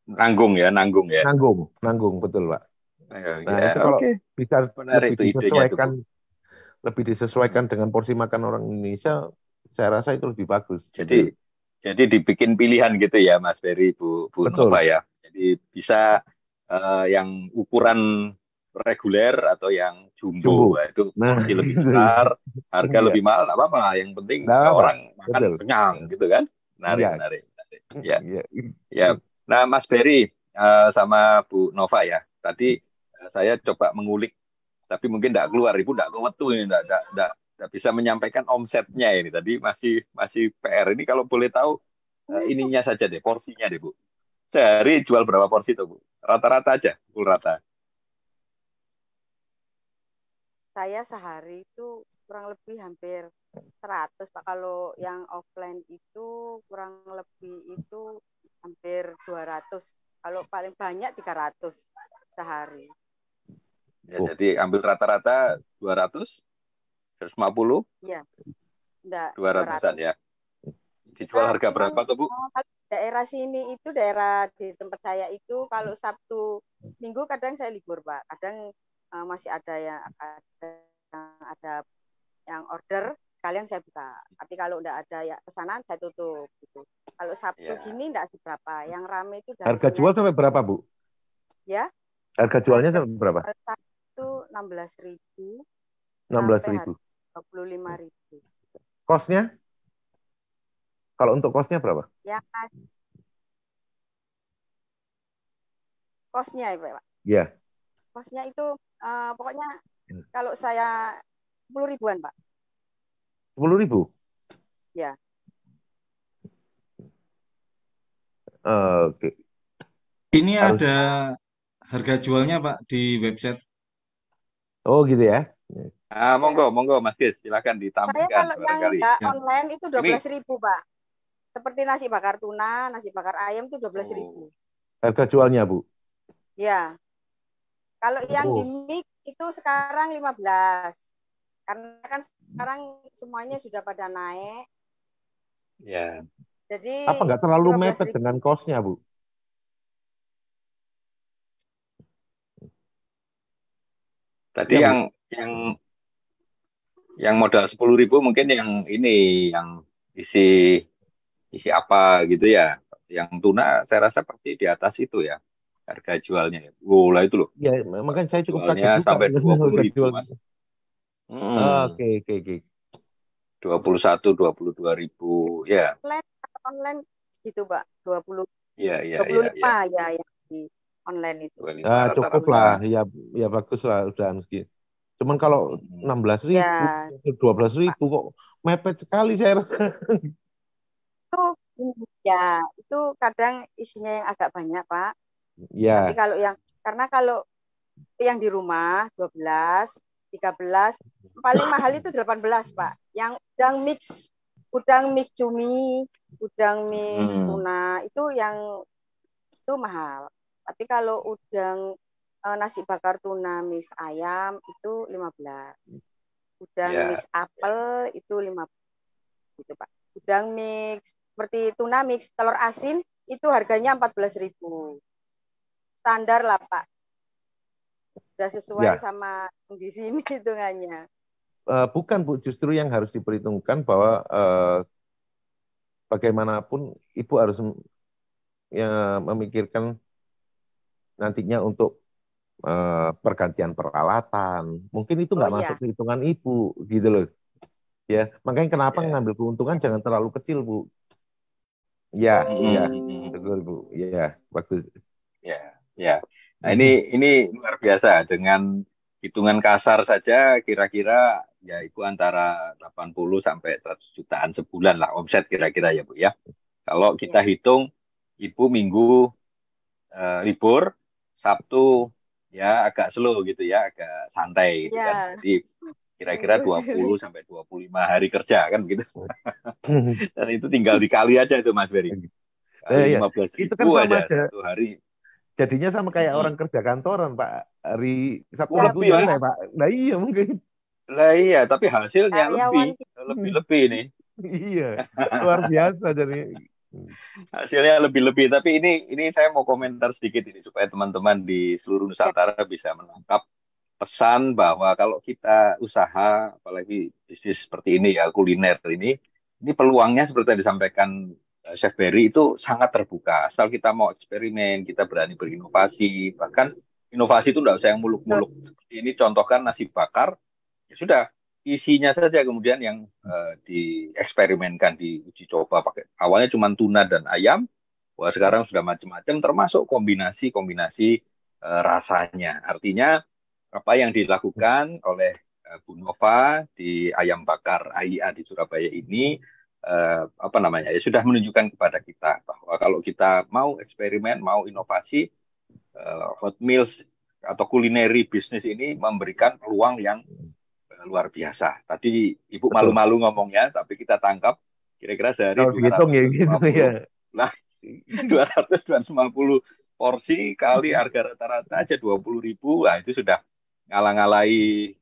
Nanggung ya. Nanggung betul Pak. Nah itu kalau bisa lebih disesuaikan dengan porsi makan orang Indonesia, saya rasa itu lebih bagus. Jadi dibikin pilihan gitu ya Mas Ferry, Bu Nova ya. Jadi bisa yang ukuran reguler atau yang jumbo. Itu porsi lebih besar, harga lebih mahal, nggak apa-apa. Yang penting orang makan kenyang gitu kan. Menarik. Ya. Nah Mas Ferry sama Bu Nova ya, tadi saya coba mengulik tapi mungkin tidak keluar, Ibu tidak kewetu ini, tidak bisa menyampaikan omsetnya ini. Tadi masih PR ini. Kalau boleh tahu ininya saja deh, porsinya deh Bu. Sehari jual berapa porsi tuh Bu? Rata-rata aja, pukul rata. Saya sehari itu kurang lebih hampir 100 Pak. Kalau yang offline itu kurang lebih itu hampir 200. Kalau paling banyak 300 sehari. Ya, jadi ambil rata-rata 200, 150, Iya, enggak 200-an 200. ya. Dijual harga berapa tuh Bu? Daerah sini itu, daerah di tempat saya itu kalau Sabtu Minggu kadang saya libur Pak. Kadang masih ada yang order, sekalian saya buka. Tapi kalau enggak ada ya pesanan saya tutup gitu. Kalau Sabtu gini enggak seberapa. Yang rame itu dari harga jual sampai berapa Bu? Ya. Harga jualnya sampai berapa? Itu 16.000 16.000. 25.000. Kosnya? Kalau untuk kosnya berapa? Ya, kosnya ya Pak. Iya. Kosnya itu pokoknya kalau saya 10 ribuan Pak. 10.000? Ya. Oke. Ini ada harga jualnya Pak di website. Oh gitu ya. Monggo Mas Gis, silakan ditampilkan. Saya kalau yang enggak Ya. online itu 12.000 Pak. Seperti nasi bakar tuna, nasi bakar ayam itu 12.000. Harga jualnya Bu? Ya. Kalau yang di mix itu sekarang 15. Karena kan sekarang semuanya sudah pada naik. Ya. Jadi apa nggak terlalu 15.000. mepet dengan kosnya Bu? Tadi Ya, yang modal 10.000 mungkin yang ini, yang isi apa gitu ya. Yang tuna saya rasa pasti di atas itu ya harga jualnya. Lah itu loh. Ya, makanya saya cukup kaget Jualnya juga sampai dengan harga 20.000 jual. Mas. Oke. 21, 22.000 ya. Online gitu Pak, 20. Iya. 25 ya yang di online itu. 25 Cukup lah, ya bagus lah udah meski. Cuman kalau 16.000, Ya. 12.000 kok mepet sekali saya rasa. Itu kadang isinya yang agak banyak Pak. Ya. Tapi karena kalau yang di rumah 12, 13, paling mahal itu 18 Pak. Yang udang mix cumi, udang mix tuna itu mahal. Tapi kalau udang nasi bakar tuna mix ayam itu 15. Udang mix apel itu 15 gitu Pak. Udang mix seperti tuna mix telur asin itu harganya 14.000. Standar lah Pak. Sudah sesuai sama di sini hitungannya. Bukan Bu, justru yang harus diperhitungkan bahwa bagaimanapun Ibu harus memikirkan nantinya untuk pergantian peralatan. Mungkin itu nggak masuk ke hitungan Ibu, gitu loh. Ya, makanya kenapa ngambil keuntungan jangan terlalu kecil, Bu. Ya, betul Bu. Ya, bagus. Ya. Nah, ini luar biasa. Dengan hitungan kasar saja kira-kira ya Ibu antara 80 sampai 100 jutaan sebulan lah omset kira-kira ya Bu ya. Kalau kita hitung Ibu Minggu libur, Sabtu ya agak slow gitu ya, agak santai gitu kan. Jadi kira-kira 20 sampai 25 hari kerja kan gitu. Dan itu tinggal dikali aja itu Mas Beri. Kali 15.000 itu kan sama aja satu hari. Jadinya sama kayak orang kerja kantoran Pak. Hari Sabtu Minggu lebih ya Pak. Nah iya mungkin. Lah iya, tapi hasilnya lebih nih. Iya, luar biasa jadi. Hasilnya lebih-lebih. Tapi ini saya mau komentar sedikit ini supaya teman-teman di seluruh Nusantara bisa menangkap pesan bahwa kalau kita usaha, apalagi bisnis seperti ini ya, kuliner ini peluangnya seperti yang disampaikan Chef Berry itu sangat terbuka. Asal kita mau eksperimen, kita berani berinovasi. Bahkan inovasi itu tidak usah yang muluk-muluk. Seperti ini contohkan nasi bakar, ya sudah isinya saja kemudian yang dieksperimenkan, diuji coba pakai. Awalnya cuma tuna dan ayam, wah sekarang sudah macam-macam termasuk kombinasi rasanya. Artinya apa yang dilakukan oleh Bu Nova di Ayam Bakar AIA di Surabaya ini apa namanya ya sudah menunjukkan kepada kita bahwa kalau kita mau eksperimen, mau inovasi, hot meals atau kulineri bisnis ini memberikan peluang yang luar biasa. Tadi Ibu Betul. malu-malu ngomongnya, tapi kita tangkap kira-kira sehari Kalau dihitung ya gitu ya. 250. Nah, 250 porsi kali harga rata-rata aja 20.000. Nah, itu sudah ngalah-ngalahi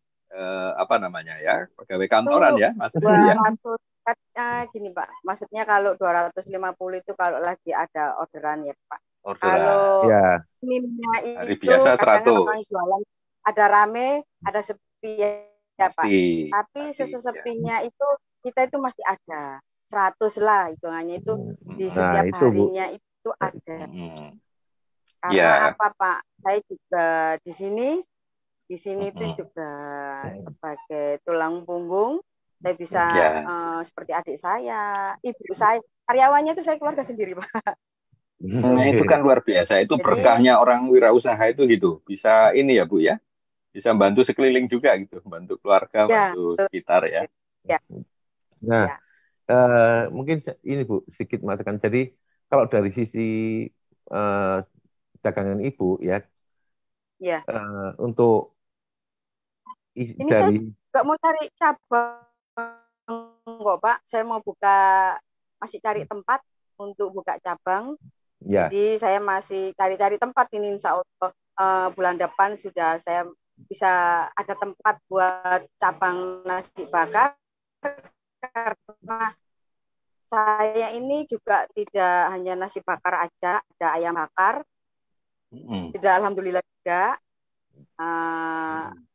apa namanya ya, pegawai Itu kantoran ya, Mas Ferry ya. 200 gini Pak, maksudnya kalau 250 itu kalau lagi ada orderan ya Pak. Orderan. Kalau Ya. minimnya Hari itu biasa kadang 100. orang jualan ada rame, ada sepi ya Pak. Tapi Pasti, sesepinya itu kita itu masih ada 100 lah hitungannya itu di setiap itu, Bu. harinya itu ada. Karena Ya. apa Pak? Saya juga di sini itu juga sebagai tulang punggung. Saya bisa seperti adik saya, ibu saya, karyawannya itu saya keluarga sendiri Pak. Nah, itu kan luar biasa. Itu berkahnya orang wirausaha itu gitu. Bisa ini ya Bu ya. Bisa bantu sekeliling juga gitu, bantu keluarga, Ya, bantu sekitar ya. Ya. Nah, mungkin ini Bu sedikit mengatakan. Jadi kalau dari sisi dagangan Ibu ya, Ya. untuk ini dari saya nggak mau cari cabang kok Pak. Saya mau masih cari tempat untuk buka cabang. Ya. Jadi saya masih cari-cari tempat ini, insya Allah bulan depan sudah saya bisa ada tempat buat cabang nasi bakar, karena saya ini juga tidak hanya nasi bakar aja, ada ayam bakar, tidak, alhamdulillah juga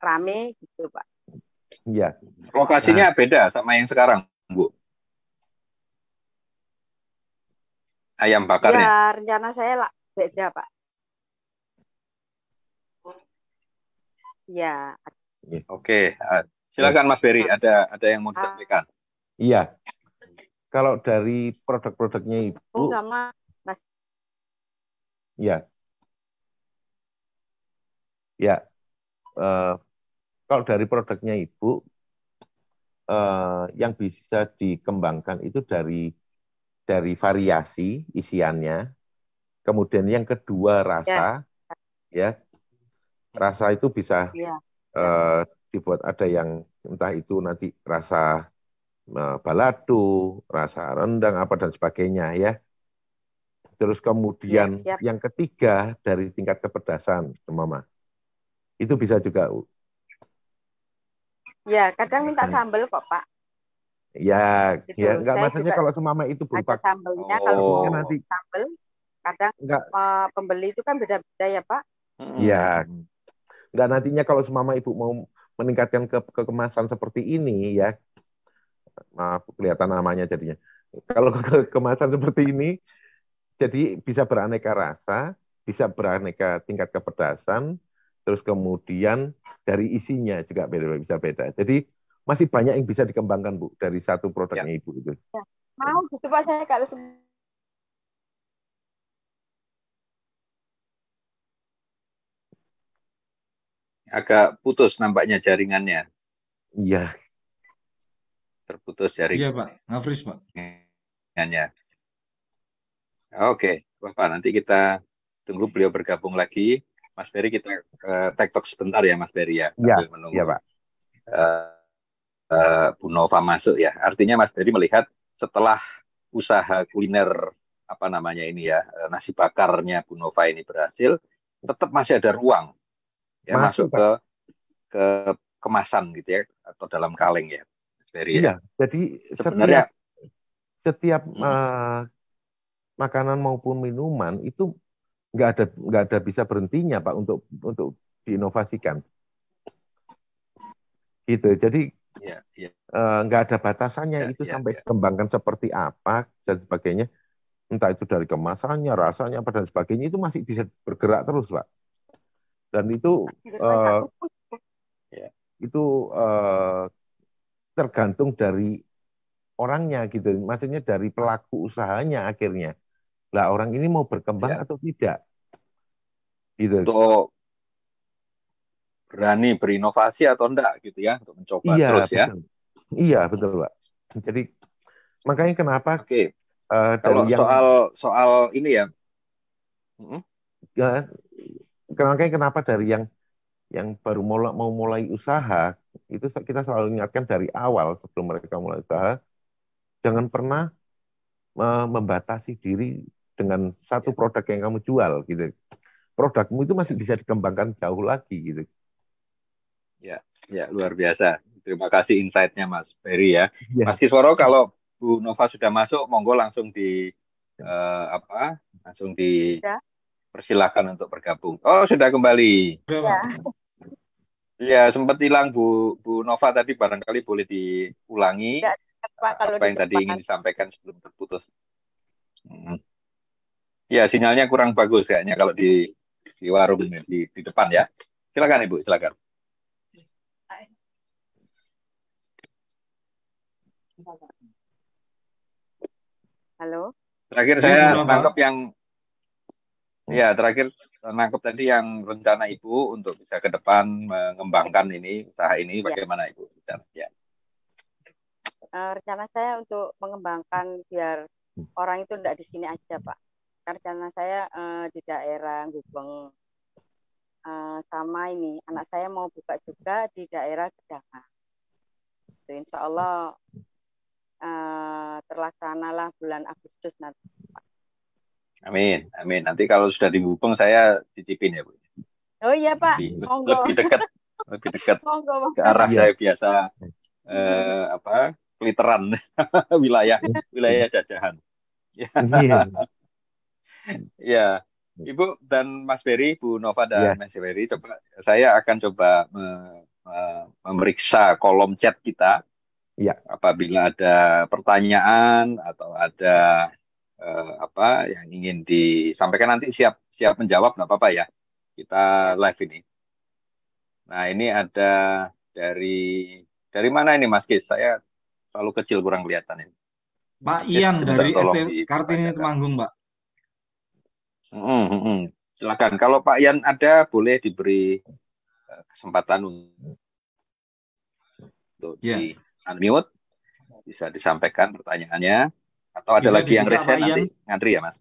rame gitu Pak. Iya. Lokasinya beda sama yang sekarang Bu? Ayam bakarnya? Ya, rencana saya beda Pak. Ya. Oke, silakan Mas Ferry. Ada yang mau disampaikan? Iya. Kalau dari produk-produknya Ibu. Sama Mas. Ya. Ya. Kalau dari produknya Ibu, yang bisa dikembangkan itu dari variasi isiannya. Kemudian yang kedua rasa, ya. Rasa itu bisa dibuat ada yang entah itu nanti rasa balado, rasa rendang apa dan sebagainya ya. Terus kemudian yang ketiga dari tingkat kepedasan, Mama. Itu bisa juga. Ya, kadang minta sambal kok, Pak. Ya, gitu. Ya enggak, maksudnya kalau semama itu berupa ada sambalnya, kalau nanti sambal kadang pembeli itu kan beda-beda ya Pak. Iya. Enggak, nantinya kalau semama Ibu mau meningkatkan kemasan seperti ini ya, maaf kelihatan namanya jadinya. Kalau kemasan seperti ini, jadi bisa beraneka rasa, bisa beraneka tingkat kepedasan, terus kemudian dari isinya juga bisa beda. Jadi masih banyak yang bisa dikembangkan Bu dari satu produknya Ibu itu. Ya. Mau gitu Pak, saya kalau agak putus nampaknya jaringannya. Iya. Terputus jaringannya. Iya Pak, ngafris Pak. Oke, Bapak, nanti kita tunggu beliau bergabung lagi. Mas Ferry, kita tek-tok sebentar ya Mas Ferry ya. Iya, menunggu iya Pak. Bu Nova masuk ya. Artinya Mas Ferry melihat setelah usaha kuliner apa namanya ini ya, nasi bakarnya Bu Nova ini berhasil, tetap masih ada ruang ya masuk ke kemasan gitu ya, atau dalam kaleng ya, Mas Ferry. Iya, jadi sebenarnya setiap makanan maupun minuman itu nggak ada bisa berhentinya Pak untuk diinovasikan. Gitu. Jadi nggak ada batasannya itu sampai dikembangkan seperti apa dan sebagainya. Entah itu dari kemasannya, rasanya apa dan sebagainya, itu masih bisa bergerak terus Pak. Dan itu tergantung dari orangnya gitu. Maksudnya dari pelaku usahanya akhirnya. Lah orang ini mau berkembang atau tidak. Gitu. Untuk berani berinovasi atau enggak gitu ya untuk mencoba Iya, terus ya. betul. Iya, betul, Pak. Jadi makanya kenapa Oke, dari kalau yang soal ini ya, ya, makanya kenapa dari yang baru mau mulai usaha itu kita selalu ingatkan dari awal sebelum mereka mulai usaha, jangan pernah membatasi diri dengan satu produk yang kamu jual gitu. Produkmu itu masih bisa dikembangkan jauh lagi gitu. ya, ya luar biasa. Terima kasih insight-nya Mas Ferry ya. Mas Iya. Kisworo, kalau Bu Nova sudah masuk, monggo langsung langsung Ya, dipersilakan untuk bergabung. Oh, sudah kembali. Udah, ya. Pak. Ya, sempat hilang Bu Nova tadi, barangkali boleh diulangi Nggak Pak kalau apa di yang tadi depan. ingin disampaikan sebelum terputus. Hmm. Ya, sinyalnya kurang bagus kayaknya kalau di warung ini, di depan ya. Silakan Ibu, silakan. Halo. Terakhir Ya, saya Bu Nova. terakhir nangkep tadi yang rencana Ibu untuk bisa ke depan mengembangkan ini usaha ini, Ya. bagaimana Ibu? Ya. Rencana saya untuk mengembangkan biar orang itu tidak di sini aja, Pak. Karena rencana saya di daerah Gubeng, sama ini anak saya mau buka juga di daerah Gedangan. Itu insya Allah terlaksanalah bulan Agustus nanti. Amin, amin. Nanti kalau sudah di Gubeng saya cicipin ya Bu. Oh iya Pak, monggo. Lebih dekat Monggo. ke arah Iya. saya biasa peliteran wilayah jajahan. Iya. Ya, Ibu dan Mas Ferry, Bu Nova Iya. dan Mas Ferry, saya akan coba memeriksa kolom chat kita. Iya. Apabila ada pertanyaan atau ada yang ingin disampaikan, nanti siap menjawab, nggak apa-apa ya. Kita live ini. Nah, ini ada dari mana ini Mas Kis? Saya terlalu kecil, kurang kelihatan ini. Pak Ian Minta dari tolong ST Kartini dipertanyakan. Temanggung, Pak. Silakan. Kalau Pak Ian ada, boleh diberi kesempatan untuk di unmute, bisa disampaikan pertanyaannya. Atau ada Bisa lagi yang dibuka, resen Pak Ian. nanti ngantri ya Mas?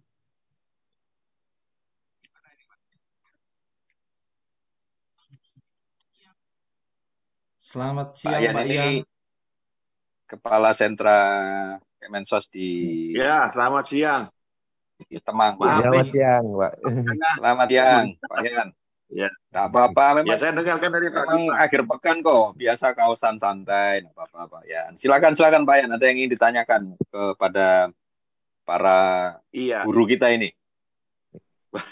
Selamat Pak siang, Ian Pak ini Ian. Kepala Sentra Kemensos di Ya, selamat siang. Temanggung. Maaf Selamat nih. siang, Pak. Selamat siang, Pak Ian. Ya. Nggak apa-apa, Ya, memang saya dengarkan dari tadi, memang Pak. akhir pekan kok, biasa kausan santai, nggak apa-apa Pak Ian. Silakan Pak Ian, ada yang ingin ditanyakan kepada para Iya. guru kita ini.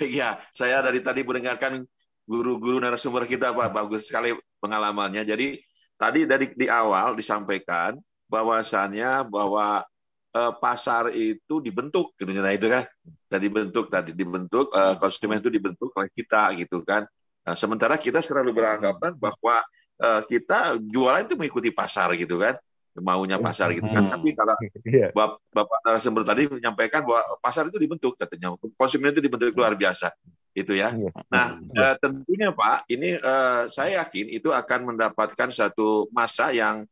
Iya, saya dari tadi mendengarkan guru-guru narasumber kita, Pak. Bagus sekali pengalamannya. Jadi tadi di awal disampaikan bahwasannya bahwa pasar itu dibentuk, gitu. Nah itu kan, dibentuk konsumen itu dibentuk oleh kita, gitu kan. Nah, sementara kita selalu beranggapan bahwa kita jualan itu mengikuti pasar, gitu kan, maunya pasar, gitu kan. Tapi kalau Bapak narasumber tadi menyampaikan bahwa pasar itu dibentuk, katanya konsumen itu dibentuk luar biasa, itu ya. Nah, tentunya Pak, ini saya yakin itu akan mendapatkan satu masa yang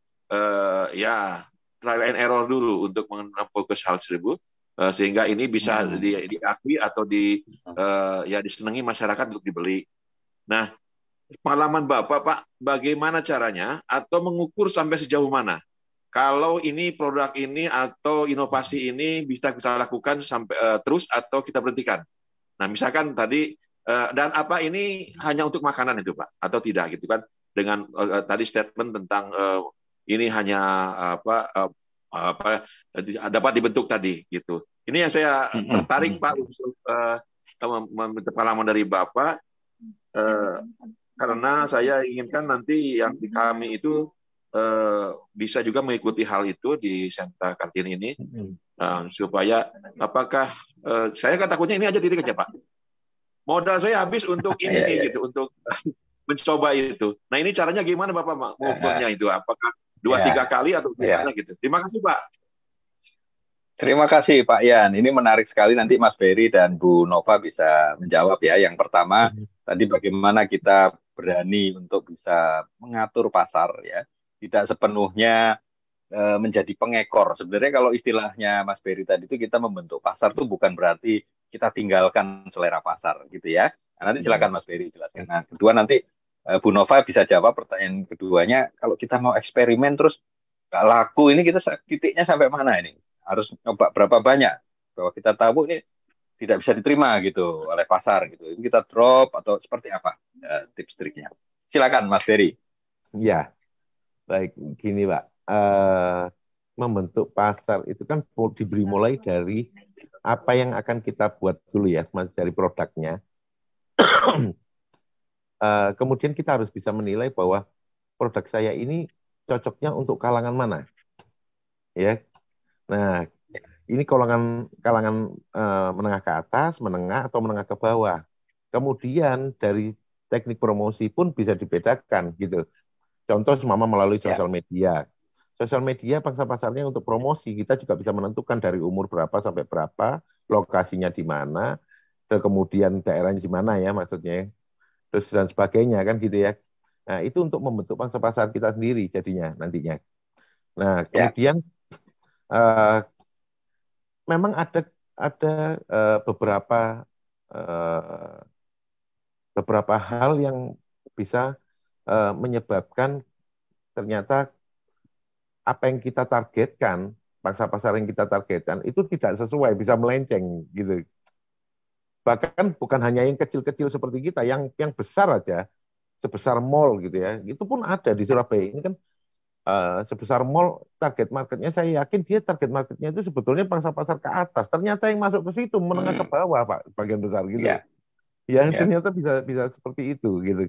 ya trial and error dulu untuk fokus hal tersebut, sehingga ini bisa diakui atau disenangi masyarakat untuk dibeli. Nah, pengalaman Bapak, Pak, bagaimana caranya atau mengukur sampai sejauh mana kalau ini produk ini atau inovasi ini bisa kita lakukan sampai terus atau kita berhentikan? Nah, misalkan tadi dan apa ini hanya untuk makanan itu, Pak, atau tidak, gitu kan? Dengan tadi statement tentang ini hanya dapat dibentuk tadi, gitu. Ini yang saya tertarik, Pak, untuk meminta pengalaman dari Bapak, karena saya inginkan nanti yang di kami itu bisa juga mengikuti hal itu di Sentra Kartini ini, supaya apakah saya kan takutnya ini aja titik aja, Pak. Modal saya habis untuk ini, gitu, untuk mencoba itu. Nah, ini caranya gimana Bapak mengukurnya itu? Apakah 2-3 kali atau gimana gitu? Terima kasih, Pak. Terima kasih Pak Ian. Ini menarik sekali, nanti Mas Ferry dan Bu Nova bisa menjawab ya. Yang pertama, tadi bagaimana kita berani untuk bisa mengatur pasar ya, tidak sepenuhnya menjadi pengekor. Sebenarnya kalau istilahnya Mas Berry tadi itu kita membentuk pasar itu bukan berarti kita tinggalkan selera pasar gitu ya. Nah, nanti silakan Mas Berry jelaskan. Nah, kedua nanti Bu Nova bisa jawab pertanyaan keduanya. Kalau kita mau eksperimen terus nggak laku ini kita titiknya sampai mana ini? Harus coba berapa banyak? Bahwa kita tahu ini tidak bisa diterima gitu oleh pasar gitu. Ini kita drop atau seperti apa tips triknya? Silakan Mas Berry. Ya, baik. Gini, Pak. Membentuk pasar itu kan diberi mulai dari apa yang akan kita buat dulu ya, Mas, dari produknya. Kemudian kita harus bisa menilai bahwa produk saya ini cocoknya untuk kalangan mana, ya. Nah, ini kalangan menengah ke atas, menengah atau menengah ke bawah. Kemudian dari teknik promosi pun bisa dibedakan gitu. Contoh semama melalui sosial media. Sosial media pangsa pasarnya untuk promosi kita juga bisa menentukan dari umur berapa sampai berapa, lokasinya di mana, dan kemudian daerahnya di mana ya maksudnya, terus dan sebagainya kan gitu ya. Nah, itu untuk membentuk pangsa pasar kita sendiri jadinya nantinya. Nah, kemudian memang ada beberapa hal yang bisa menyebabkan ternyata apa yang kita targetkan, pangsa pasar yang kita targetkan itu tidak sesuai, bisa melenceng gitu. Bahkan bukan hanya yang kecil-kecil seperti kita, yang besar aja, sebesar mall gitu ya, itu pun ada di Surabaya ini kan. Sebesar mall, target marketnya saya yakin dia target marketnya itu sebetulnya pangsa pasar ke atas. Ternyata yang masuk ke situ menengah ke bawah, Pak, bagian besar gitu. Ternyata bisa seperti itu gitu.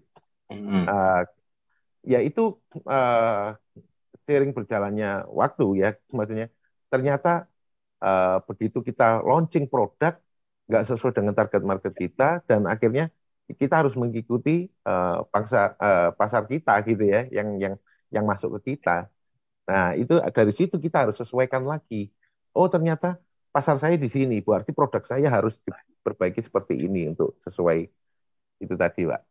Ya itu seiring berjalannya waktu ya, maksudnya ternyata begitu kita launching produk nggak sesuai dengan target market kita dan akhirnya kita harus mengikuti pasar kita gitu ya, yang masuk ke kita. Nah, itu dari situ kita harus sesuaikan lagi. Oh, ternyata pasar saya di sini, berarti produk saya harus diperbaiki seperti ini untuk sesuai itu tadi, Pak.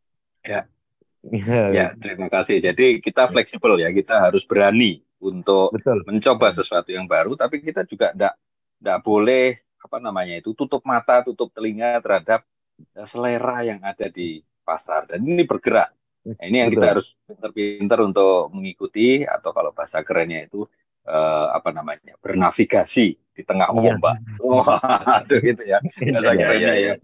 Ya, terima kasih. Jadi kita fleksibel ya, kita harus berani untuk mencoba sesuatu yang baru, tapi kita juga tidak boleh tutup mata, tutup telinga terhadap selera yang ada di pasar. Dan ini bergerak. Nah, ini yang kita harus pintar-pintar untuk mengikuti, atau kalau bahasa kerennya itu bernavigasi di tengah ombak. Aduh gitu ya, bahasa kerennya ya.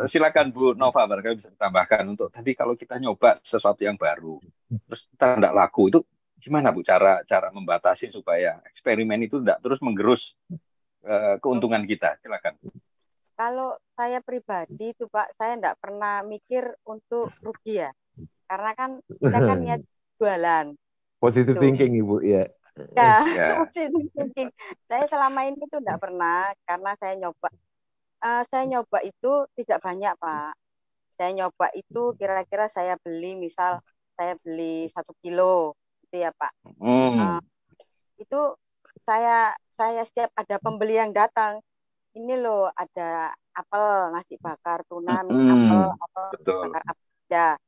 Silakan Bu Nova, barangkali bisa ditambahkan untuk tadi kalau kita nyoba sesuatu yang baru, terus kita tidak laku, itu gimana Bu cara membatasi supaya eksperimen itu tidak terus menggerus keuntungan kita? Silakan. Kalau saya pribadi itu Pak, saya tidak pernah mikir untuk rugi ya, karena kan kita kan niat jualan. Positive thinking Ibu ya. Positive thinking. Saya selama ini itu tidak pernah, karena saya nyoba itu tidak banyak Pak. Saya nyoba itu kira-kira saya beli, misal saya beli 1 kilo gitu ya Pak. Itu saya setiap ada pembeli yang datang, ini loh ada apel nasi bakar tuna, apel bakar ya,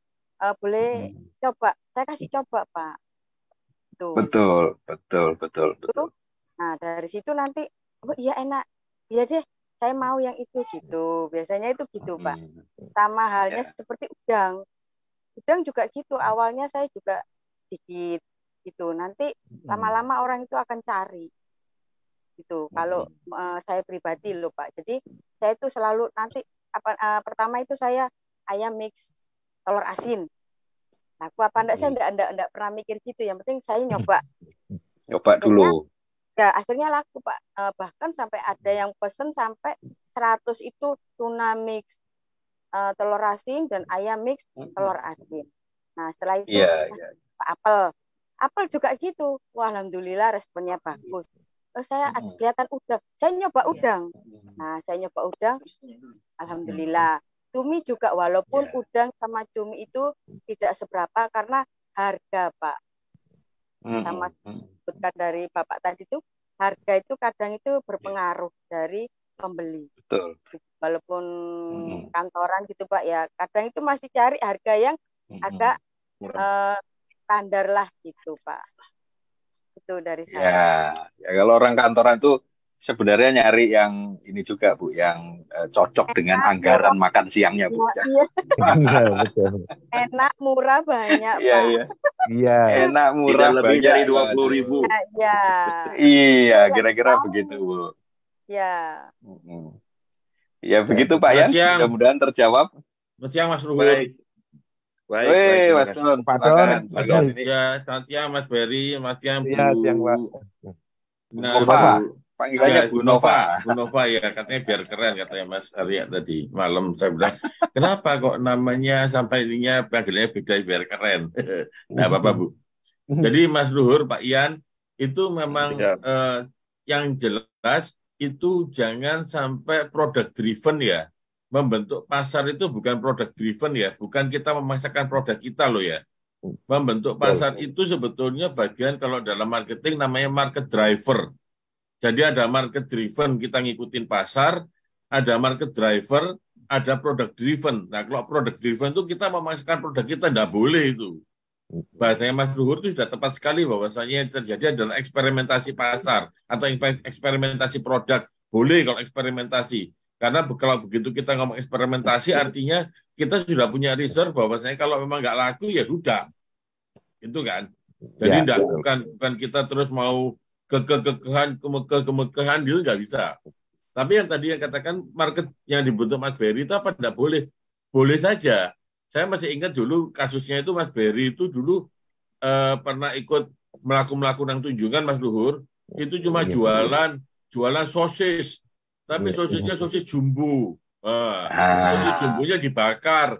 boleh coba, saya kasih coba Pak. Tuh. Betul. Nah dari situ nanti, oh iya enak, iya deh, saya mau yang itu gitu. Biasanya itu gitu Pak. Sama halnya seperti udang juga gitu. Awalnya saya juga sedikit gitu. Nanti lama-lama orang itu akan cari gitu. Kalau saya pribadi loh Pak. Jadi saya itu selalu nanti pertama itu saya ayam mix telur asin. Laku apa enggak, saya enggak pernah mikir gitu. Yang penting saya nyoba dulu. Ya akhirnya laku Pak. Bahkan sampai ada yang pesen sampai 100 itu tuna mix telur asin dan ayam mix telur asin. Nah setelah itu apel juga gitu. Wah, alhamdulillah responnya bagus. Saya kelihatan udang. Saya nyoba udang. Nah saya nyoba udang, alhamdulillah. Cumi juga, walaupun udang sama cumi itu tidak seberapa karena harga Pak. Sama sebutkan dari Bapak tadi itu, harga itu kadang itu berpengaruh dari pembeli. Betul. Walaupun kantoran gitu Pak ya, kadang itu masih cari harga yang agak Murah. standar lah gitu Pak. Itu dari saya. Ya kalau orang kantoran tuh sebenarnya nyari yang ini juga Bu, yang cocok dengan Enak, anggaran murah. makan siangnya Bu. Ya. Iya, Iya, betul. enak, murah, banyak Iya, Pak. iya. Iya. Enak, Tidak murah, lebih banyak. dari 20.000. Ya, Iya, saya kira-kira tahu. begitu Bu. Ya, Mm-mm. Ya Ya, begitu Pak Selamat Yan, siang. mudah-mudahan terjawab. Selamat siang Mas Luhur. Baik, baik, Woi, terima Mas kasih. Don, Pak silakan. Don. Silakan. Ini Ya, selamat siang Mas Berry, selamat siang Iya, siang Pak. Bu Nah, Nova, Nova. panggilannya ya, Bu Bu Nova. Nova ya katanya biar keren katanya Mas Arya tadi malam saya bilang kenapa kok namanya sampai ininya panggilannya beda biar keren. Nah, Bapak Bu. Jadi Mas Luhur, Pak Ian itu memang Ya. yang jelas itu jangan sampai product driven ya. Membentuk pasar itu bukan product driven ya, bukan kita memaksakan produk kita loh ya. Membentuk pasar itu sebetulnya bagian kalau dalam marketing namanya market driver. Jadi ada market driven, kita ngikutin pasar, ada market driver, ada product driven. Nah, kalau product driven itu kita memasukkan produk kita, tidak boleh itu. Bahasanya Mas Luhur itu sudah tepat sekali bahwasanya yang terjadi adalah eksperimentasi pasar atau eksperimentasi produk. Boleh kalau eksperimentasi. Karena kalau begitu kita ngomong eksperimentasi artinya kita sudah punya research bahwasanya kalau memang nggak laku ya udah. Itu kan. Jadi Ya, bukan kita terus mau kemegahan gitu nggak bisa. Tapi yang tadi yang katakan market yang dibentuk Mas Berry itu apa tidak boleh? Boleh saja. Saya masih ingat dulu kasusnya itu Mas Berry itu dulu pernah ikut melakukan tunjungan Mas Luhur, itu cuma jualan sosis. Tapi sosisnya sosis jumbo. Sosis jumbonya dibakar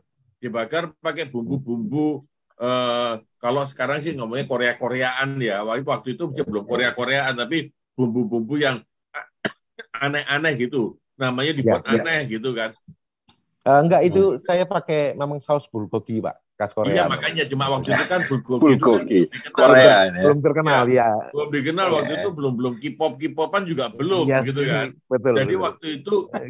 pakai bumbu-bumbu. Kalau sekarang sih ngomongnya Korea-Koreaan ya. Waktu itu belum Korea-Koreaan, tapi bumbu-bumbu yang aneh-aneh gitu. Namanya dibuat aneh gitu kan. Enggak, itu saya pakai memang saus bulgogi, Pak. Khas Korea. Iya, makanya cuma waktu itu kan bulgogi itu kan Korea belum terkenal ya. Belum dikenal waktu itu, belum K-popan juga belum gitu kan. Betul. Jadi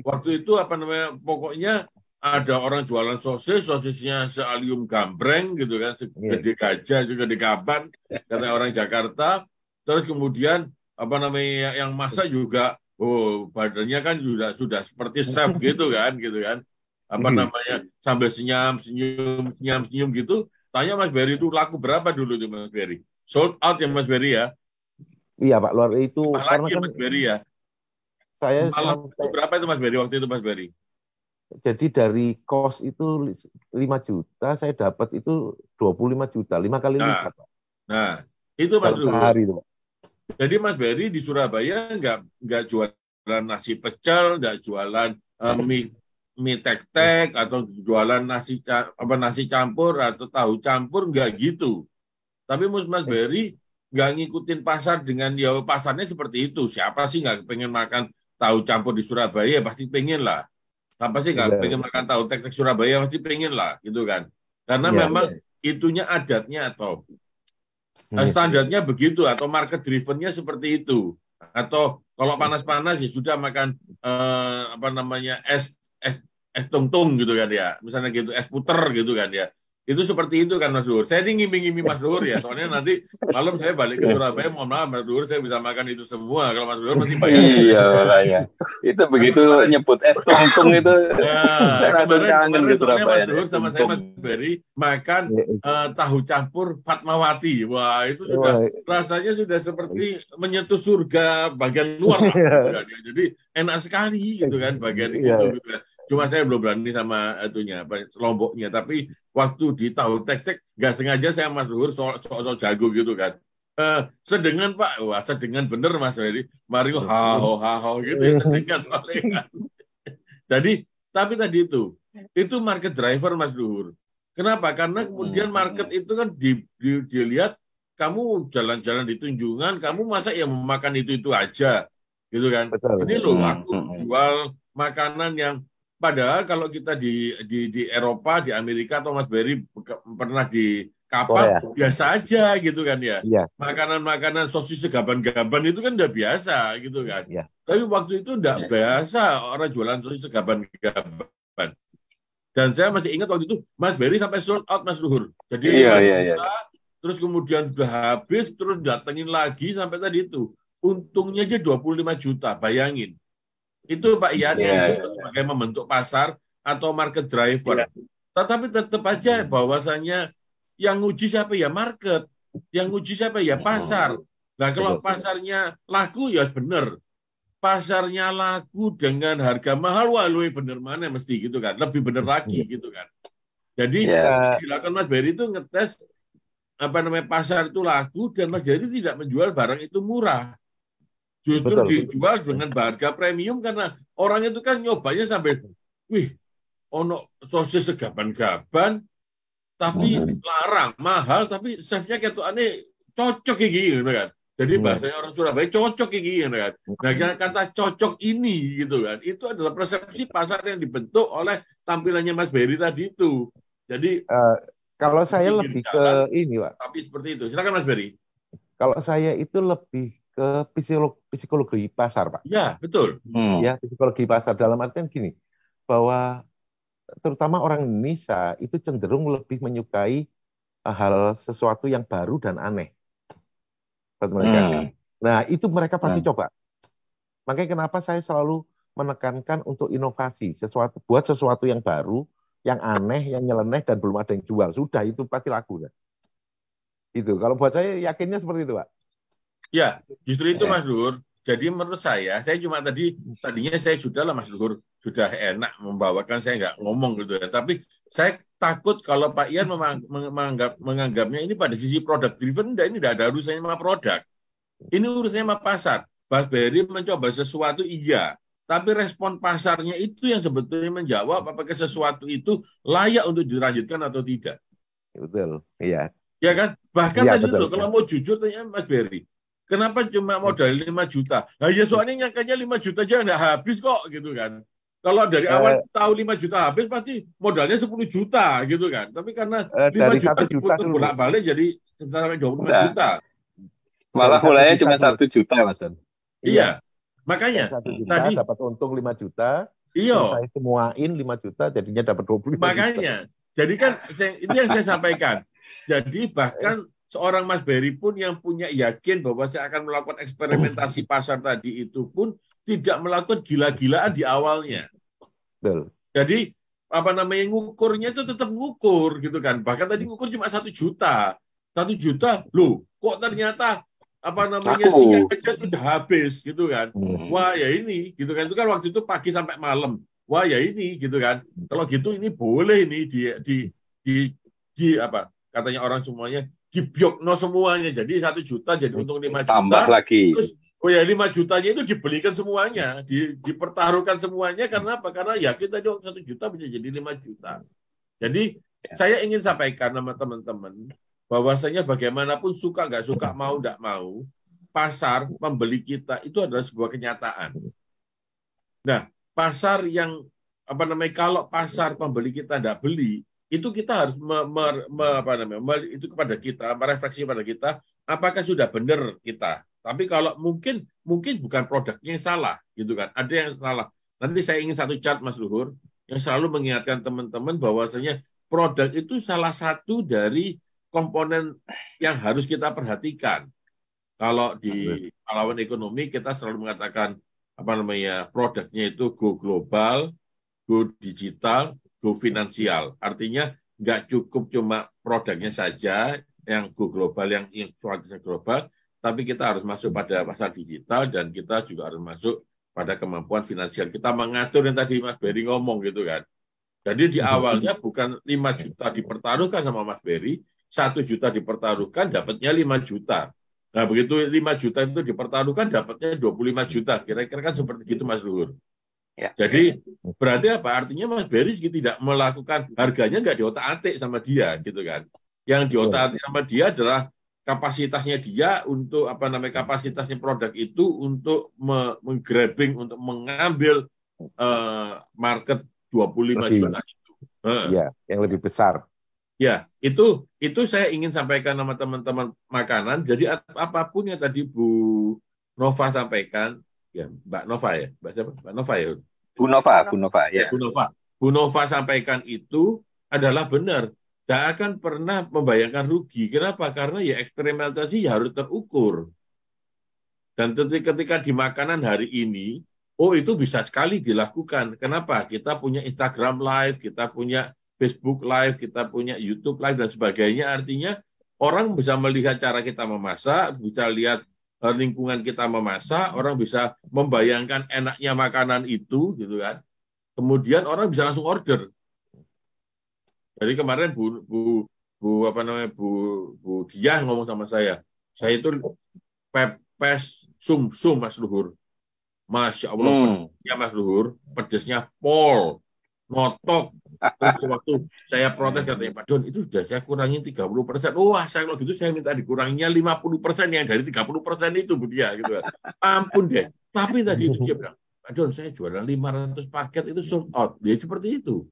waktu itu apa namanya, pokoknya ada orang jualan sosisnya sealium gambreng gitu kan, segede gajah juga di kaban, kata orang Jakarta. Terus kemudian apa namanya yang masak juga, badannya kan sudah seperti chef gitu kan. Apa namanya sambil senyum gitu. Tanya Mas Berry itu laku berapa dulu tuh Mas Berry? Sold out ya Mas Berry ya? Iya Pak, luar itu karena kan Mas Berry ya. Saya berapa itu Mas Berry waktu itu Mas Berry? Jadi dari cost itu 5 juta, saya dapat itu 25 juta, 5 kali lipat. Nah, itu Mas Luhur. Sehari itu, Pak. Jadi Mas Berry di Surabaya nggak jualan nasi pecel, nggak jualan mie tek-tek atau jualan nasi campur atau tahu campur, nggak gitu. Tapi Mas Berry nggak ngikutin pasar dengan ya pasarnya seperti itu. Siapa sih nggak pengen makan tahu campur di Surabaya? Pasti pengen lah. Siapa sih nggak pengen makan tahu tek-tek Surabaya? Pasti pengen lah, gitu kan? Karena memang itunya adatnya atau standarnya begitu, atau market driven-nya seperti itu. Atau kalau panas-panas ya sudah makan apa namanya es tung-tung gitu kan ya, misalnya gitu, es puter gitu kan ya. Itu seperti itu kan Mas Luhur. Saya ini ngiming-ngiming Mas Luhur ya, soalnya nanti malam saya balik ke Surabaya, mohon maaf Mas Luhur, saya bisa makan itu semua. Kalau Mas Luhur masih bayar. Iya makanya. Itu begitu nyebut es tung-tung itu. Saya langsung kangen ke Surabaya. Mas Luhur sama saya Mas Berry makan tahu campur Fatmawati. Wah, itu sudah rasanya sudah seperti menyentuh surga bagian luar. Jadi enak sekali gitu kan bagian itu. Cuma saya belum berani sama lomboknya. Tapi waktu di tahu tek-tek, nggak sengaja saya Mas Luhur sok jago gitu kan. Sedengan Pak, wah sedengan bener Mas Berry. Mari haho gitu ya sedengan. Jadi, tapi tadi itu market driver Mas Luhur. Kenapa? Karena kemudian market itu kan dilihat, kamu jalan-jalan di Tunjungan, kamu masa yang memakan itu aja, gitu kan? Betul. Ini loh, aku jual makanan yang padahal kalau kita di Eropa, di Amerika atau Mas Berry pernah di kapal, biasa aja gitu kan ya. Makanan-makanan sosis segaban-gaban itu kan udah biasa gitu kan. Tapi waktu itu enggak biasa orang jualan sosis segaban-gaban. Dan saya masih ingat waktu itu Mas Berry sampai sold out Mas Luhur. Jadi Iya, 5 iya, iya. juta, terus kemudian sudah habis, terus datengin lagi sampai tadi itu. Untungnya aja 25 juta, bayangin. Itu Pak Ian yang Iya, disebut sebagai membentuk pasar atau market driver. Tetapi tetap aja bahwasannya yang nguji siapa ya market, yang nguji siapa ya pasar. Nah kalau pasarnya laku ya benar. Pasarnya laku dengan harga mahal, wah lu bener mana mesti gitu kan. Lebih bener lagi gitu kan. Jadi Iya. dilakukan Mas Berry itu ngetes apa namanya pasar itu laku dan Mas Berry tidak menjual barang itu murah. Justru dijual dengan harga premium karena orang itu kan nyobanya sampai, wih, ono sosis segaban-gaban, tapi larang, mahal, tapi chefnya kayak tuh aneh cocok kayak gini, gitu kan. Jadi bahasanya orang Surabaya cocok kayak gini, gitu kan. Nah, kata cocok ini, gitu kan, itu adalah persepsi pasar yang dibentuk oleh tampilannya Mas Berry tadi itu. Jadi kalau saya lebih jalan, ke ini, Pak. Tapi seperti itu. Silakan Mas Berry. Kalau saya itu lebih ke psikologi pasar, Pak. Ya, betul. Ya, psikologi pasar dalam artian gini, bahwa terutama orang Indonesia itu cenderung lebih menyukai hal sesuatu yang baru dan aneh buat mereka. Nah, itu mereka pasti coba. Makanya kenapa saya selalu menekankan untuk inovasi, buat sesuatu yang baru, yang aneh, yang nyeleneh dan belum ada yang jual. Sudah itu pasti laku. Kan? Itu. Kalau buat saya yakinnya seperti itu, Pak. Ya, justru itu Mas Luhur. Jadi menurut saya cuma tadinya saya sudah lah Mas Luhur, sudah enak membawakan, saya nggak ngomong gitu ya. Tapi saya takut kalau Pak Ian menganggapnya ini pada sisi product driven, ini tidak ada urusannya sama produk. Ini urusannya sama pasar. Mas Berry mencoba sesuatu iya, tapi respon pasarnya itu yang sebetulnya menjawab apakah sesuatu itu layak untuk dilanjutkan atau tidak. Betul, iya. Ya kan? Bahkan ya, tadi itu kalau mau jujur tanya Mas Berry, kenapa cuma modal 5 juta? Nah, ya soalnya nyangkanya 5 juta aja nggak habis kok gitu kan. Kalau dari awal tahu 5 juta habis pasti modalnya 10 juta gitu kan. Tapi karena 5 juta diputar bolak-balik jadi sampai 25 juta. Malah mulainya cuma 1 juta Mas Don. Iya. Makanya 1 juta tadi dapat untung 5 juta. Iya. Saya semuain 5 juta jadinya dapat 25 juta. Makanya. Jadi kan itu yang saya sampaikan. Jadi bahkan seorang Mas Berry pun yang punya yakin bahwa saya akan melakukan eksperimentasi pasar tadi itu pun tidak melakukan gila-gilaan di awalnya. Betul. Jadi apa namanya ngukurnya itu tetap ngukur gitu kan. Bahkan tadi ngukur cuma 1 juta. 1 juta, loh kok ternyata apa namanya siang aja sudah habis gitu kan. Wah ya ini gitu kan. Itu kan waktu itu pagi sampai malam. Wah ya ini gitu kan. Kalau gitu ini boleh ini di apa katanya orang semuanya dibiokno semuanya. Jadi 1 juta jadi untung 5 juta. Tambah lagi. Terus oh ya 5 jutanya itu dibelikan semuanya, dipertaruhkan semuanya karena apa? Karena yakin tadi 1 juta bisa jadi 5 juta. Jadi saya ingin sampaikan sama teman-teman bahwasanya bagaimanapun suka nggak suka, mau nggak mau, pasar membeli kita itu adalah sebuah kenyataan. Nah, pasar yang apa namanya kalau pasar pembeli kita nggak beli, itu kita harus itu kepada kita, merefleksi pada kita, apakah sudah benar kita. Tapi kalau mungkin bukan produknya yang salah, gitu kan? Ada yang salah. Nanti saya ingin satu chart, Mas Luhur, yang selalu mengingatkan teman-teman bahwasanya produk itu salah satu dari komponen yang harus kita perhatikan. Kalau di pahlawan ekonomi kita selalu mengatakan produknya itu go global, go digital, go finansial. Artinya nggak cukup cuma produknya saja yang go global, yang kualitasnya global, tapi kita harus masuk pada pasar digital dan kita juga harus masuk pada kemampuan finansial. Kita mengatur yang tadi Mas Berry ngomong gitu kan. Jadi di awalnya bukan 5 juta dipertaruhkan sama Mas Berry, 1 juta dipertaruhkan dapatnya 5 juta. Nah begitu 5 juta itu dipertaruhkan dapatnya 25 juta. Kira-kira kan seperti itu Mas Luhur. Ya. Jadi berarti apa? Artinya Mas Berry tidak melakukan harganya nggak diotak-atik sama dia gitu kan. Yang diotak-atik sama dia adalah kapasitasnya dia untuk kapasitasnya produk itu untuk menggrabbing, untuk mengambil market 25 juta itu. Iya, yang lebih besar. Ya, itu saya ingin sampaikan sama teman-teman makanan. Jadi apapun yang tadi Bu Nova sampaikan, ya Mbak Nova ya, Mbak siapa? Mbak Nova ya. Bu Nova ya. Bu Nova. Bu Nova sampaikan itu adalah benar. Tidak akan pernah membayangkan rugi. Kenapa? Karena ya eksperimentasi ya harus terukur. Dan ketika di makanan hari ini, oh itu bisa sekali dilakukan. Kenapa? Kita punya Instagram Live, kita punya Facebook Live, kita punya YouTube Live, dan sebagainya. Artinya orang bisa melihat cara kita memasak, bisa lihat lingkungan kita memasak, orang bisa membayangkan enaknya makanan itu, gitu kan. Kemudian orang bisa langsung order. Jadi kemarin Bu Diah ngomong sama saya itu pepes sum-sum Mas Luhur. Masya Allah, pedesnya Mas Luhur, pedesnya pol, notok. Terus waktu saya protes katanya, Pak Don, itu sudah saya kurangin 30%. Wah, saya kalau gitu saya minta dikuranginya 50% yang dari 30% itu, Bu Diah. Gitu kan. Ampun deh. Tapi tadi itu dia bilang, Pak Don, saya jualan 500 paket itu sold out. Dia seperti itu.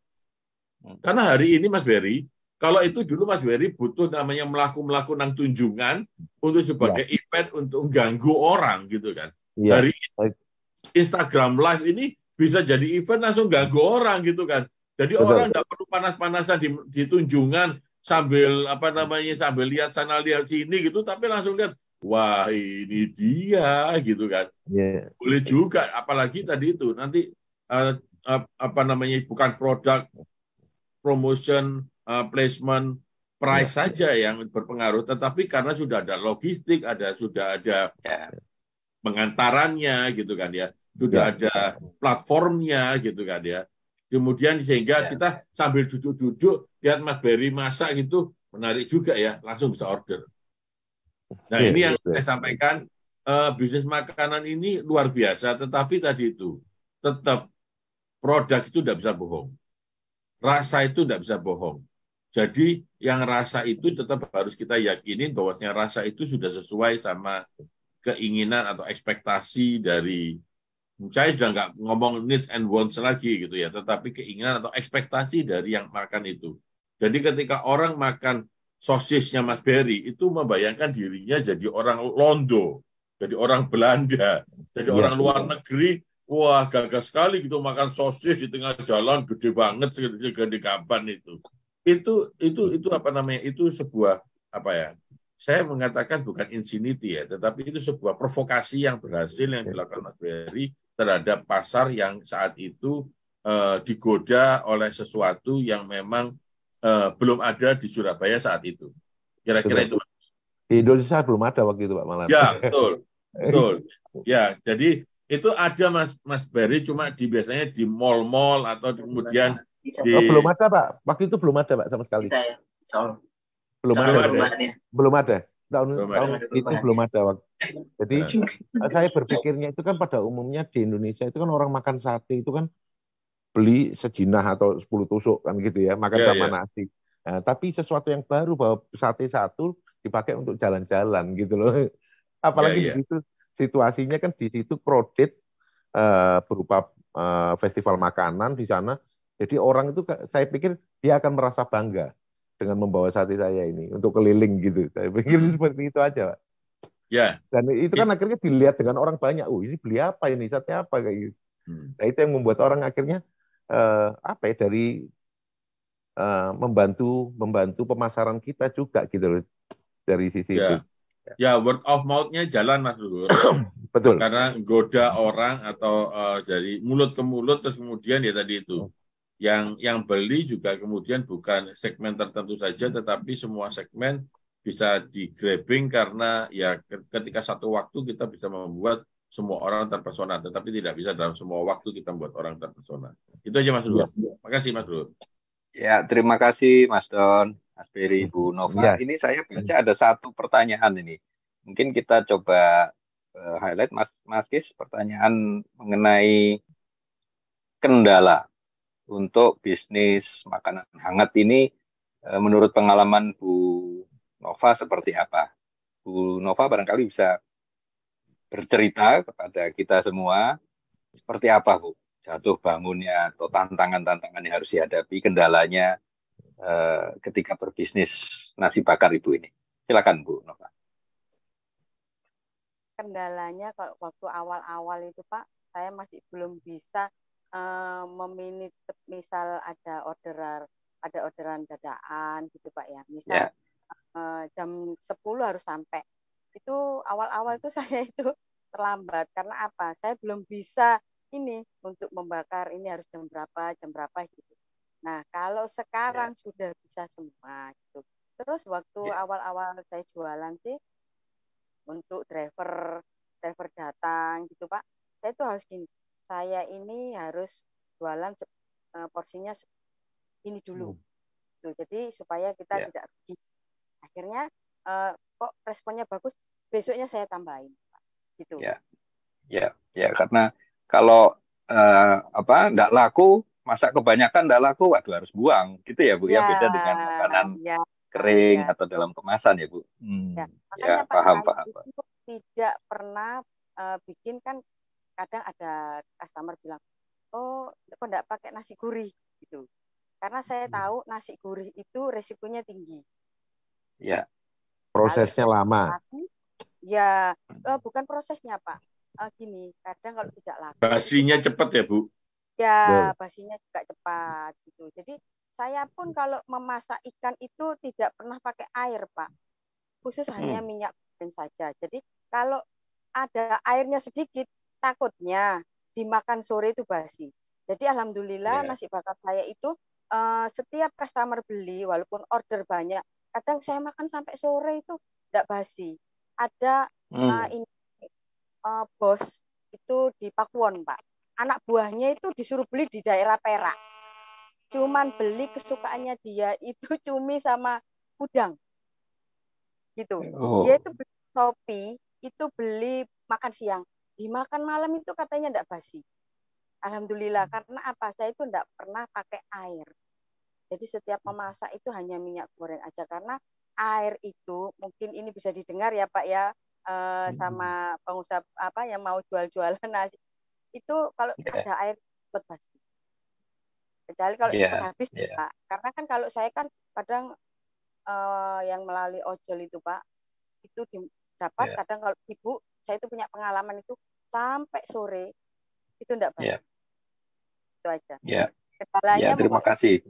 Karena hari ini Mas Berry, kalau itu dulu Mas Berry butuh namanya melaku nang tunjungan untuk sebagai event untuk ganggu orang gitu kan. Dari Instagram Live ini bisa jadi event langsung ganggu orang gitu kan. Jadi orang tidak perlu panas-panasan di tunjungan sambil sambil lihat sana lihat sini gitu, tapi langsung lihat, wah ini dia gitu kan. Boleh juga, apalagi tadi itu nanti bukan produk, promotion, placement, price saja yang berpengaruh, tetapi karena sudah ada logistik, sudah ada pengantarannya gitu kan ya, sudah ada platformnya gitu kan ya. Kemudian sehingga kita sambil duduk-duduk lihat Mas Berry masak gitu, menarik juga ya, langsung bisa order. Nah ini yang saya sampaikan, bisnis makanan ini luar biasa, tetapi tadi itu tetap produk itu tidak bisa bohong. Rasa itu tidak bisa bohong. Jadi yang rasa itu tetap harus kita yakinin bahwasanya rasa itu sudah sesuai sama keinginan atau ekspektasi dari, saya sudah nggak ngomong needs and wants lagi gitu ya, tetapi keinginan atau ekspektasi dari yang makan itu. Jadi ketika orang makan sosisnya Mas Berry itu membayangkan dirinya jadi orang Londo, jadi orang Belanda, jadi orang luar negeri. Wah, gagah sekali gitu makan sosis di tengah jalan, gede banget, segede gaban itu. Itu itu sebuah saya mengatakan bukan insanity ya, tetapi itu sebuah provokasi yang berhasil yang dilakukan Mas Berry terhadap pasar yang saat itu digoda oleh sesuatu yang memang belum ada di Surabaya saat itu. Kira-kira itu. Di Indonesia belum ada waktu itu, Pak Malan. Ya, betul. Ya, jadi itu ada Mas Berry cuma biasanya di mall-mall atau kemudian belum ada Pak, waktu itu belum ada Pak sama sekali. Belum ada. Tahun itu belum ada waktu. Jadi saya berpikirnya itu kan pada umumnya di Indonesia itu kan orang makan sate itu kan beli sejinah atau 10 tusuk kan gitu ya, makan sama nasi. Nah, tapi sesuatu yang baru bahwa sate satu dipakai untuk jalan-jalan gitu loh. Apalagi di situ situasinya kan di situ crowded berupa festival makanan di sana. Jadi orang itu saya pikir dia akan merasa bangga dengan membawa sate saya ini untuk keliling gitu. Saya pikir seperti itu aja, Pak. Dan itu kan akhirnya dilihat dengan orang banyak. Ini beli apa ini? Sate apa kayak gitu. Nah, itu yang membuat orang akhirnya dari membantu pemasaran kita juga gitu loh dari sisi itu. Ya, word of mouth-nya jalan Mas Luhur. Betul. Karena goda orang atau dari mulut ke mulut, terus kemudian ya tadi itu. Yang beli juga kemudian bukan segmen tertentu saja, tetapi semua segmen bisa di-grabbing karena ya ketika satu waktu kita bisa membuat semua orang terpesona, tetapi tidak bisa dalam semua waktu kita membuat orang terpesona. Itu aja Mas Luhur. Terima kasih Mas Luhur. Ya, terima kasih Mas Don, Mas Berry, Bu Nova. Ini saya baca ada satu pertanyaan ini. Mungkin kita coba highlight Mas Kis, pertanyaan mengenai kendala untuk bisnis makanan hangat ini menurut pengalaman Bu Nova seperti apa? Bu Nova barangkali bisa bercerita kepada kita semua seperti apa, Bu? Jatuh bangunnya atau tantangan-tantangan yang harus dihadapi, kendalanya ketika berbisnis nasi bakar Ibu ini. Silakan Bu Nova. Kendalanya kalau waktu awal-awal itu Pak, saya masih belum bisa meminit misal ada orderan dadakan gitu Pak ya. Misal jam 10 harus sampai. Itu awal-awal itu saya itu terlambat karena apa? Saya belum bisa ini untuk membakar ini harus jam berapa gitu. Nah, kalau sekarang sudah bisa semua gitu. Terus waktu awal-awal saya jualan sih untuk driver datang gitu Pak, saya itu harus gini, saya ini harus jualan porsinya ini dulu. Tuh, jadi supaya kita tidak rugi. Akhirnya kok responnya bagus, besoknya saya tambahin Pak. Gitu. Ya karena kalau enggak laku, masa kebanyakan enggak laku, waduh harus buang gitu ya Bu ya, beda dengan makanan kering atau dalam kemasan ya Bu. Makanya Pak, paham. Itu tidak pernah bikin, kan kadang ada customer bilang, oh kok enggak pakai nasi gurih gitu, karena saya tahu nasi gurih itu resikonya tinggi. Ya. Prosesnya lama. Ya, bukan prosesnya Pak. Gini, kadang kalau tidak laku. Basinya cepat ya Bu? Ya, basinya juga cepat gitu. Jadi saya pun kalau memasak ikan itu tidak pernah pakai air Pak. Khusus hanya minyak goreng saja. Jadi kalau ada airnya sedikit, takutnya dimakan sore itu basi. Jadi alhamdulillah nasi bakar saya itu setiap customer beli, walaupun order banyak, kadang saya makan sampai sore itu tidak basi. Ada bos itu di Pakuwon Pak. Anak buahnya itu disuruh beli di daerah Perak. Cuman beli kesukaannya dia itu cumi sama udang. Gitu. Dia itu beli Shopee, itu beli makan siang. Dimakan malam itu katanya tidak basi. Alhamdulillah, karena apa? Saya itu tidak pernah pakai air. Jadi setiap memasak itu hanya minyak goreng aja, karena air itu mungkin ini bisa didengar ya Pak ya, sama pengusaha yang mau jual-jualan nasi. Itu kalau ada air cepat basi. Kecuali kalau cepat habis Pak. Karena kan kalau saya kan kadang yang melalui ojol itu Pak, itu dapat kadang kalau ibu, saya itu punya pengalaman itu sampai sore itu enggak basi. Itu aja. Kendalanya terima kasih.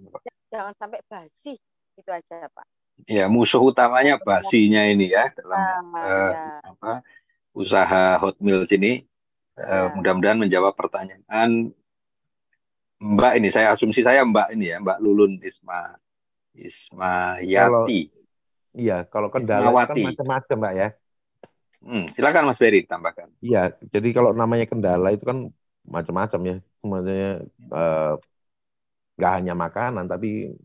Jangan sampai basi, itu aja Pak. Ya, musuh utamanya basinya ini ya dalam usaha Hot Meals ini. Mudah-mudahan menjawab pertanyaan Mbak ini. Saya asumsi saya Mbak ini ya, Mbak Lulun Ismayati. Kalau kendala kan macam-macam Mbak ya. Silakan Mas Ferry tambahkan. Iya, jadi kalau namanya kendala itu kan macam-macam ya. Sebenarnya nggak hanya makanan, tapi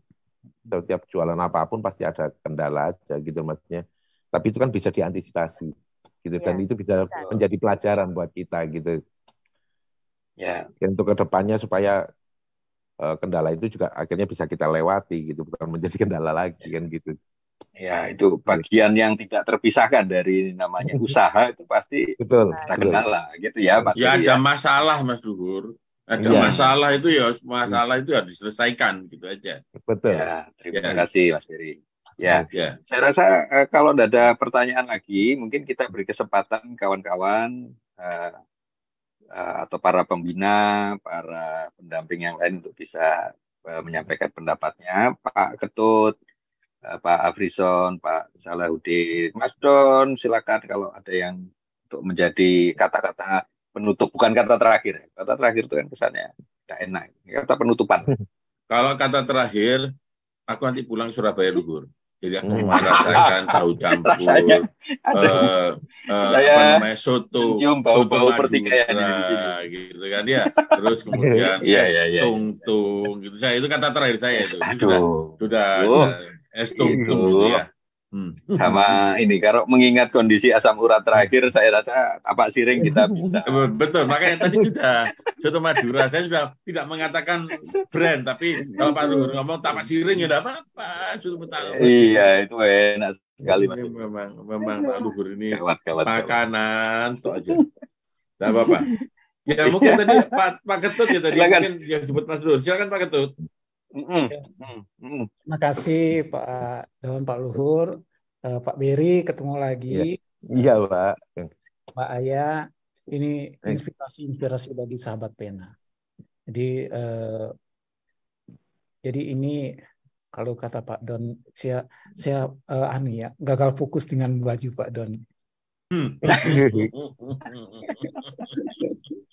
setiap jualan apapun pasti ada kendala aja gitu maksudnya. Tapi itu kan bisa diantisipasi gitu, dan itu bisa menjadi pelajaran buat kita gitu. Untuk kedepannya supaya kendala itu juga akhirnya bisa kita lewati gitu, bukan menjadi kendala lagi kan gitu. Ya, itu bagian yang tidak terpisahkan dari namanya usaha, itu pasti ada kendala gitu ya Pak. Ya ada masalah Mas Luhur. Ada masalah itu masalah itu harus diselesaikan gitu aja. Betul. Terima kasih Mas Ferry. Saya rasa kalau tidak ada pertanyaan lagi, mungkin kita beri kesempatan kawan-kawan atau para pembina, para pendamping yang lain untuk bisa menyampaikan pendapatnya. Pak Ketut, Pak Afrison, Pak Salahuddin, Mas Don, silakan kalau ada yang untuk menjadi kata-kata penutup, bukan kata terakhir. Kata terakhir itu kan kesannya tidak enak. Kata penutupan. Kalau kata terakhir, aku nanti pulang Surabaya Luhur. Jadi aku merasakan tahu campur, soto Madura, gitu kan ya. Terus kemudian tung-tung, gitu. Itu kata terakhir saya itu. Sudah es tung-tung gitu ya. Sama ini, kalau mengingat kondisi asam urat terakhir, saya rasa tapak siring kita bisa. Betul, makanya tadi sudah soto Madura, saya sudah tidak mengatakan brand, tapi kalau Pak Luhur ngomong tapak siring ya tidak apa-apa. Iya, itu enak sekali Mas. Memang Pak Luhur ini makanan tuh aja, tidak apa-apa. Ya mungkin tadi Pak Ketut ya tadi, mungkin yang disebut Mas Luhur. Silakan Pak Ketut. Terima kasih Pak Don, Pak Luhur, Pak Beri, ketemu lagi. Iya Pak. Pak Ayah, ini inspirasi bagi sahabat pena. Jadi ini kalau kata Pak Don, saya gagal fokus dengan baju Pak Don.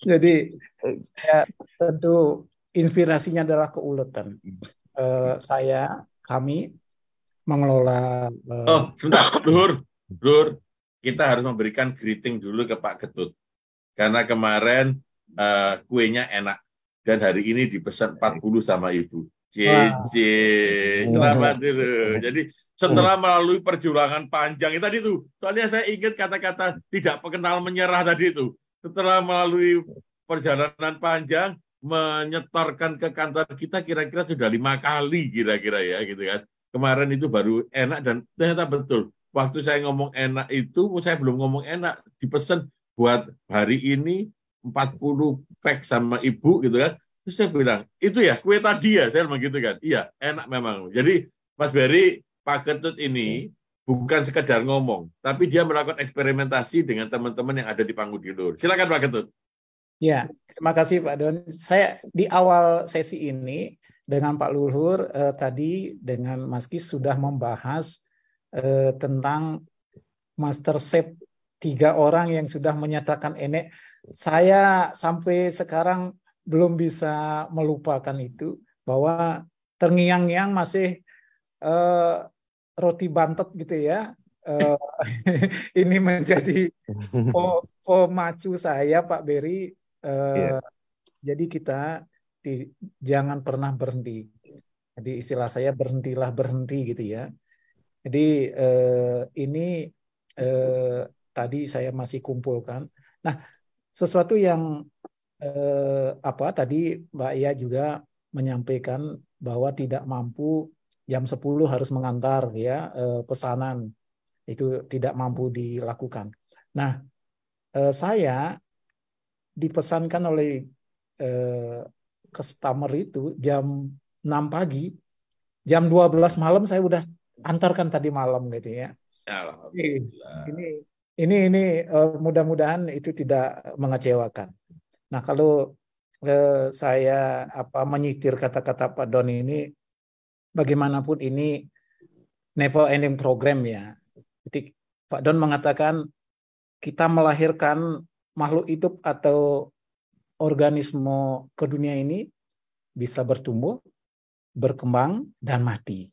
Jadi saya tentu inspirasinya adalah keuletan. Kami mengelola. Sebentar, Lur, kita harus memberikan greeting dulu ke Pak Ketut. Karena kemarin kuenya enak dan hari ini dipesan 40 sama Ibu. Selamat dulu. Jadi setelah melalui perjuangan panjang tadi itu, soalnya saya ingat kata-kata tidak kenal menyerah tadi itu. Setelah melalui perjalanan panjang, menyetorkan ke kantor kita kira-kira sudah 5 kali kira-kira ya gitu kan. Kemarin itu baru enak dan ternyata betul. Waktu saya ngomong enak itu, saya belum ngomong enak, dipesan buat hari ini 40 pack sama Ibu gitu kan. Terus saya bilang, itu ya kue tadi ya, saya bilang gitu kan. Iya, enak memang. Jadi Mas Berry, Pak Ketut ini bukan sekedar ngomong, tapi dia melakukan eksperimentasi dengan teman-teman yang ada di Pangudi Lur. Silakan Pak Ketut. Ya, terima kasih Pak Don. Saya di awal sesi ini dengan Pak Luhur tadi dengan Mas Kis sudah membahas tentang Master Chef 3 orang yang sudah menyatakan enek. Saya sampai sekarang belum bisa melupakan itu, bahwa terngiang-ngiang masih roti bantet gitu ya. Ini menjadi pemacu saya Pak Berry. Jadi kita jangan pernah berhenti. Jadi istilah saya berhentilah berhenti gitu ya. Jadi ini tadi saya masih kumpulkan. Nah, sesuatu yang tadi Mbak Ia juga menyampaikan bahwa tidak mampu jam 10 harus mengantar ya pesanan, itu tidak mampu dilakukan. Nah, saya dipesankan oleh customer itu jam 6 pagi, jam 12 malam saya udah antarkan tadi malam gitu ya. Ini mudah-mudahan itu tidak mengecewakan. Nah, kalau saya menyitir kata-kata Pak Don ini, bagaimanapun ini never ending program ya. Jadi Pak Don mengatakan kita melahirkan makhluk hidup atau organisme ke dunia ini bisa bertumbuh, berkembang, dan mati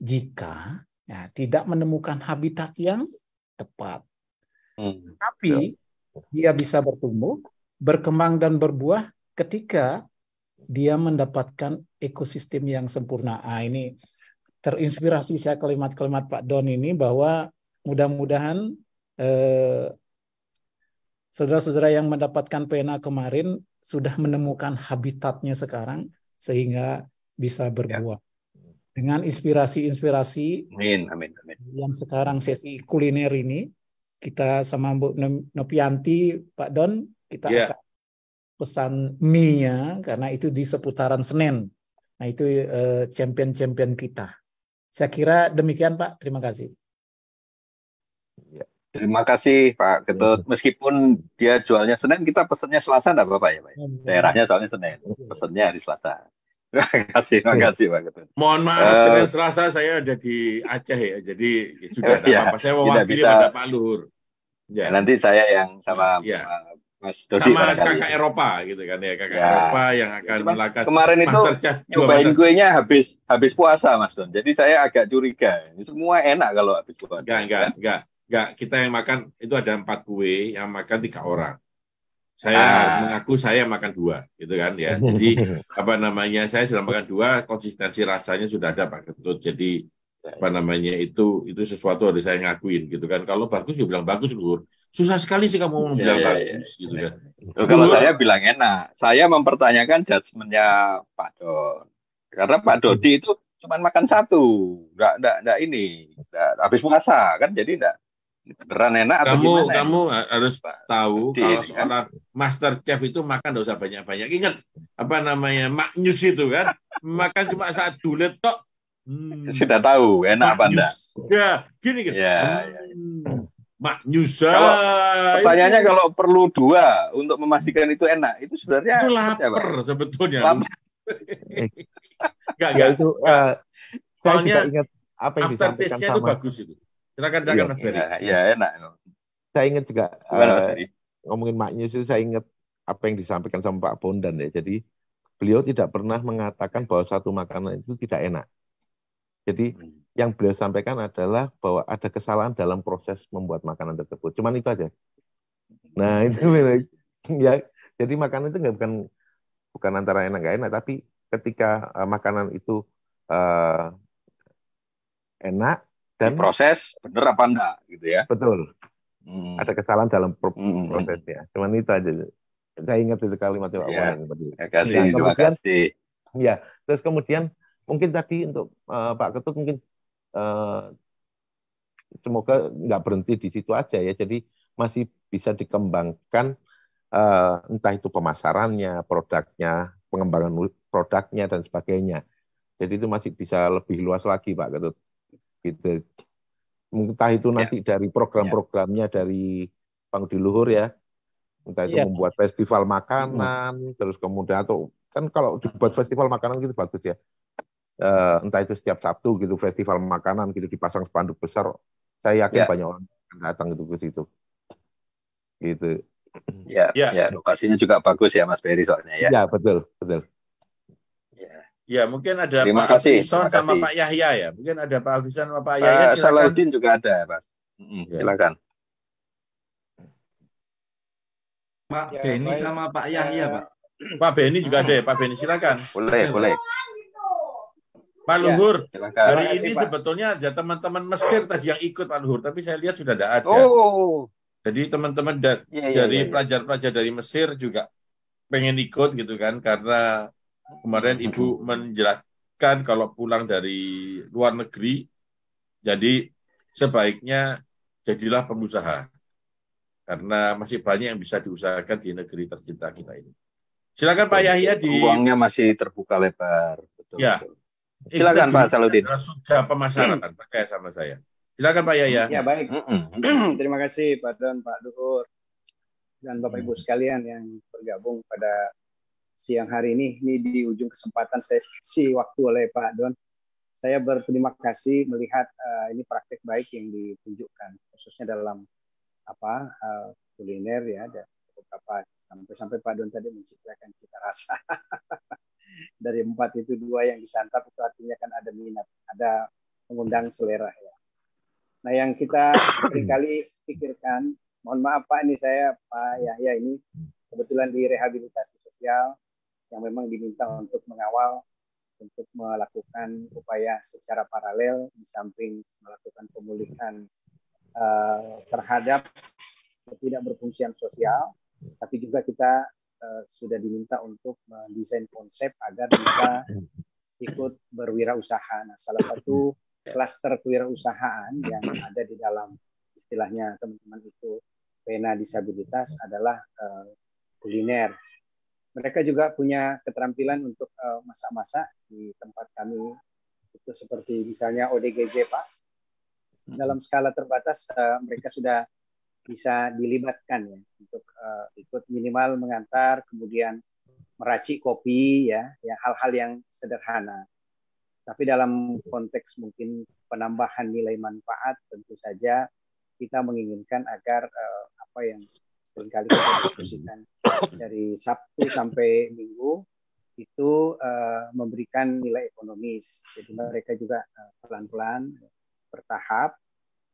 jika tidak menemukan habitat yang tepat. Tapi dia bisa bertumbuh, berkembang, dan berbuah ketika dia mendapatkan ekosistem yang sempurna. Ini terinspirasi saya kalimat-kalimat Pak Don ini, bahwa mudah-mudahan saudara-saudara yang mendapatkan pena kemarin sudah menemukan habitatnya sekarang sehingga bisa berbuah. Dengan inspirasi-inspirasi yang sekarang sesi kuliner ini, kita sama Bu Nopianti, Pak Don, kita akan pesan mie-nya karena itu di seputaran Senen. Nah, itu champion-champion kita. Saya kira demikian Pak, terima kasih. Terima kasih Pak Ketut. Meskipun dia jualnya Senin, kita pesannya Selasa enggak apa-apa ya Pak? Daerahnya soalnya Senin, pesannya hari Selasa. Terima kasih Pak Ketut. Mohon maaf, Senin Selasa saya ada di Aceh ya, jadi sudah tidak apa-apa. Saya mewakili pada Pak Luhur. Ya. Nanti saya yang sama Mas Dodi sama kakak Eropa gitu kan ya, kakak Eropa yang akan melakukan. Kemarin itu nyobain kuenya habis puasa Mas Don. Jadi saya agak curiga. Ini semua enak kalau habis puasa. Enggak, kita yang makan itu ada 4 kue, yang makan 3 orang. Saya mengaku saya makan 2, gitu kan ya. Jadi saya sudah makan 2, konsistensi rasanya sudah ada Pak Ketut. Jadi itu sesuatu harus saya ngakuin gitu kan. Kalau bagus ya bilang bagus Lur. Susah sekali sih kamu bilang bagus gitu kan. Kalau saya bilang enak, saya mempertanyakan judgement-nya Pak Don. Karena Pak Dodi itu cuma makan 1, enggak ini, habis puasa kan, jadi enggak beneran enak atau gimana? Kamu harus tahu kalau seorang master chef itu makan enggak usah banyak-banyak. Ingat Magnus itu kan, makan cuma 1 letok. Sudah tahu enak apa enggak? Ya, gini. Maknyusa. Pertanyaannya kalau perlu 2 untuk memastikan itu enak, itu sebenarnya itu lapar sebetulnya. Lapar. Enggak. Itu saya juga ingat apa yang after disampaikan taste-nya sama. Itu bagus itu. Silakan Mas Ferry. Ya enak. Saya ingat juga ngomongin maknyus itu, saya ingat apa yang disampaikan sama Pak Bondan ya. Jadi beliau tidak pernah mengatakan bahwa satu makanan itu tidak enak. Jadi yang beliau sampaikan adalah bahwa ada kesalahan dalam proses membuat makanan tersebut. Cuman itu aja. Nah itu ya. Jadi makanan itu bukan antara enak nggak enak, tapi ketika makanan itu enak dan proses bener apa enggak gitu ya. Betul. Ada kesalahan dalam prosesnya. Cuman itu aja. Saya ingat itu kalimatnya Pak Bondan tadi. Terima kasih. Ya, terus kemudian mungkin tadi untuk Pak Ketut mungkin semoga nggak berhenti di situ aja ya. Jadi masih bisa dikembangkan entah itu pemasarannya, produknya, pengembangan produknya dan sebagainya. Jadi itu masih bisa lebih luas lagi Pak Ketut. Gitu. Entah itu nanti dari program-programnya dari Pangudi Luhur ya. Entah itu membuat festival makanan, terus kemudian atau kan kalau dibuat festival makanan gitu bagus ya. Entah itu setiap Sabtu gitu festival makanan gitu dipasang spanduk besar, saya yakin banyak orang akan datang gitu ke situ. Gitu. Ya, lokasinya juga bagus ya Mas Ferry soalnya ya. Ya, betul. Ya, mungkin ada Pak Afison sama Pak Yahya ya. Mungkin ada Pak Afison sama Pak Yahya, silakan. Salahuddin juga ada, Pak. Silakan. Pak Beni sama Pak Yahya, Pak. Pak Beni juga ada ya, Pak Beni silakan. Boleh. Pak Luhur, hari ini sebetulnya ada teman-teman Mesir tadi yang ikut Pak Luhur, tapi saya lihat sudah tidak ada. Jadi teman-teman dari pelajar-pelajar dari Mesir juga pengen ikut gitu kan, karena kemarin Ibu menjelaskan kalau pulang dari luar negeri, jadi sebaiknya jadilah pengusaha. Karena masih banyak yang bisa diusahakan di negeri tercinta kita ini. Silakan Pak Yahya. Ruangnya masih terbuka lebar. Betul. Silakan Pak Salahuddin. Surga pemasaran, percaya sama saya. Silakan Pak Yahya. Ya baik. Terima kasih Pak Don, Pak Luhur, dan Bapak Ibu sekalian yang bergabung pada siang hari ini. Ini di ujung kesempatan sesi waktu oleh Pak Don. Saya berterima kasih melihat ini praktek baik yang ditunjukkan, khususnya dalam kuliner ya, dan beberapa sampai Pak Don tadi menciptakan cita rasa. Dari 4 itu 2 yang disantap, itu artinya kan ada minat, ada mengundang selera ya. Nah yang kita seringkali pikirkan, mohon maaf Pak, ini saya Pak Yahya ini kebetulan di rehabilitasi sosial yang memang diminta untuk mengawal, untuk melakukan upaya secara paralel di samping melakukan pemulihan terhadap tidak berfungsian sosial, tapi juga kita sudah diminta untuk mendesain konsep agar bisa ikut berwirausaha. Nah, salah satu klaster kewirausahaan yang ada di dalam istilahnya teman-teman itu pena disabilitas adalah kuliner. Mereka juga punya keterampilan untuk masak-masak di tempat kami, itu seperti misalnya ODGJ Pak. Dalam skala terbatas mereka sudah bisa dilibatkan ya untuk ikut minimal mengantar, kemudian meracik kopi ya hal-hal yang sederhana. Tapi dalam konteks mungkin penambahan nilai manfaat, tentu saja kita menginginkan agar apa yang seringkali kita diskusikan dari Sabtu sampai Minggu itu memberikan nilai ekonomis. Jadi mereka juga pelan-pelan bertahap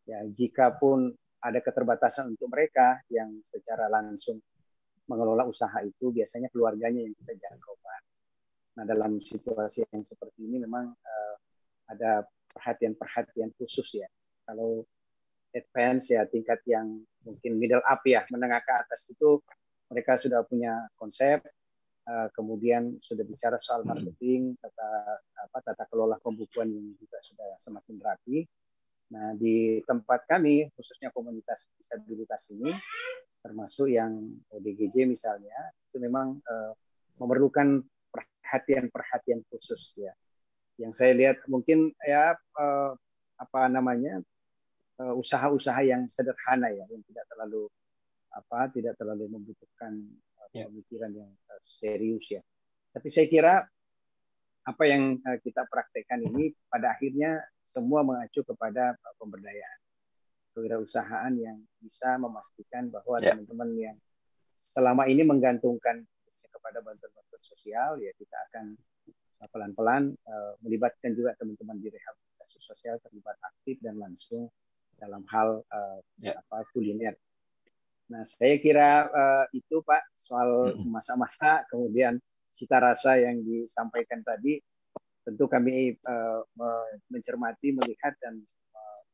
ya, jika pun ada keterbatasan untuk mereka yang secara langsung mengelola usaha itu, biasanya keluarganya yang kita jangkau Pak. Nah dalam situasi yang seperti ini memang ada perhatian-perhatian khusus ya. Kalau advance ya, tingkat yang mungkin middle up ya, menengah ke atas itu mereka sudah punya konsep, kemudian sudah bicara soal marketing, tata kelola pembukuan yang juga sudah semakin rapi. Nah di tempat kami khususnya komunitas disabilitas ini, termasuk yang ODGJ misalnya, itu memang memerlukan perhatian khusus ya. Yang saya lihat mungkin ya usaha-usaha yang sederhana ya, yang tidak terlalu membutuhkan pemikiran yang serius ya. Tapi saya kira apa yang kita praktekkan ini pada akhirnya semua mengacu kepada pemberdayaan, kewirausahaan yang bisa memastikan bahwa teman-teman yang selama ini menggantungkan kepada bantuan-bantuan sosial, ya kita akan pelan-pelan melibatkan juga teman-teman di rehabilitasi sosial terlibat aktif dan langsung dalam hal kuliner. Nah, saya kira itu Pak soal masak-masak, kemudian cita rasa yang disampaikan tadi, tentu kami mencermati, melihat dan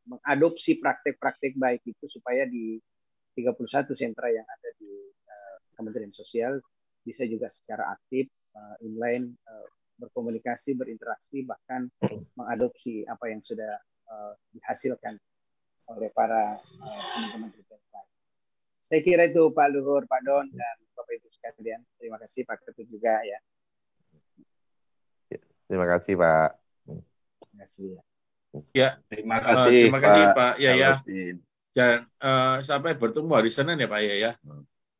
mengadopsi praktek-praktek baik itu supaya di 31 sentra yang ada di Kementerian Sosial bisa juga secara aktif, inline, berkomunikasi, berinteraksi, bahkan mengadopsi apa yang sudah dihasilkan oleh para teman-teman terkait. Saya kira itu Pak Luhur, Pak Don, dan Bapak Ibu sekalian. Terima kasih Pak Ketut juga ya. Terima kasih Pak. Terima kasih. Ya, terima kasih Pak Yaya. Dan sampai bertemu hari Senin ya Pak Yaya.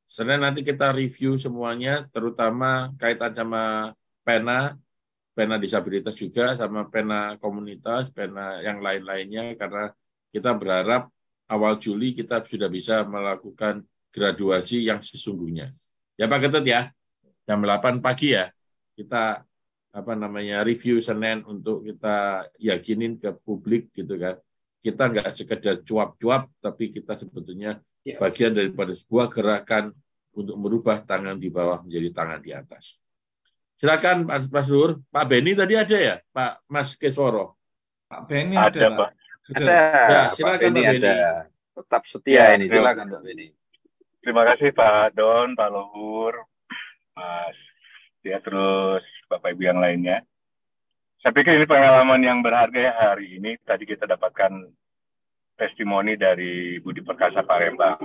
Senin nanti kita review semuanya, terutama kaitan sama pena disabilitas juga, sama pena komunitas, pena yang lain-lainnya, karena kita berharap awal Juli kita sudah bisa melakukan graduasi yang sesungguhnya. Ya Pak Ketut ya, jam 8 pagi ya, kita review Senin untuk kita yakinin ke publik gitu kan. Kita nggak sekedar cuap-cuap, tapi kita sebetulnya bagian daripada sebuah gerakan untuk merubah tangan di bawah menjadi tangan di atas. Silakan Pak Sur. Pak Beni tadi ada ya, Pak Mas Kesworo? Pak Beni ada Pak. Ada. Ya, silakan Pak Beni. Tetap setia ini, silakan Pak Beni. Terima kasih Pak Don, Pak Luhur, Mas ya, terus Bapak Ibu yang lainnya. Saya pikir ini pengalaman yang berharga ya hari ini. Tadi kita dapatkan testimoni dari Budi Perkasa Palembang.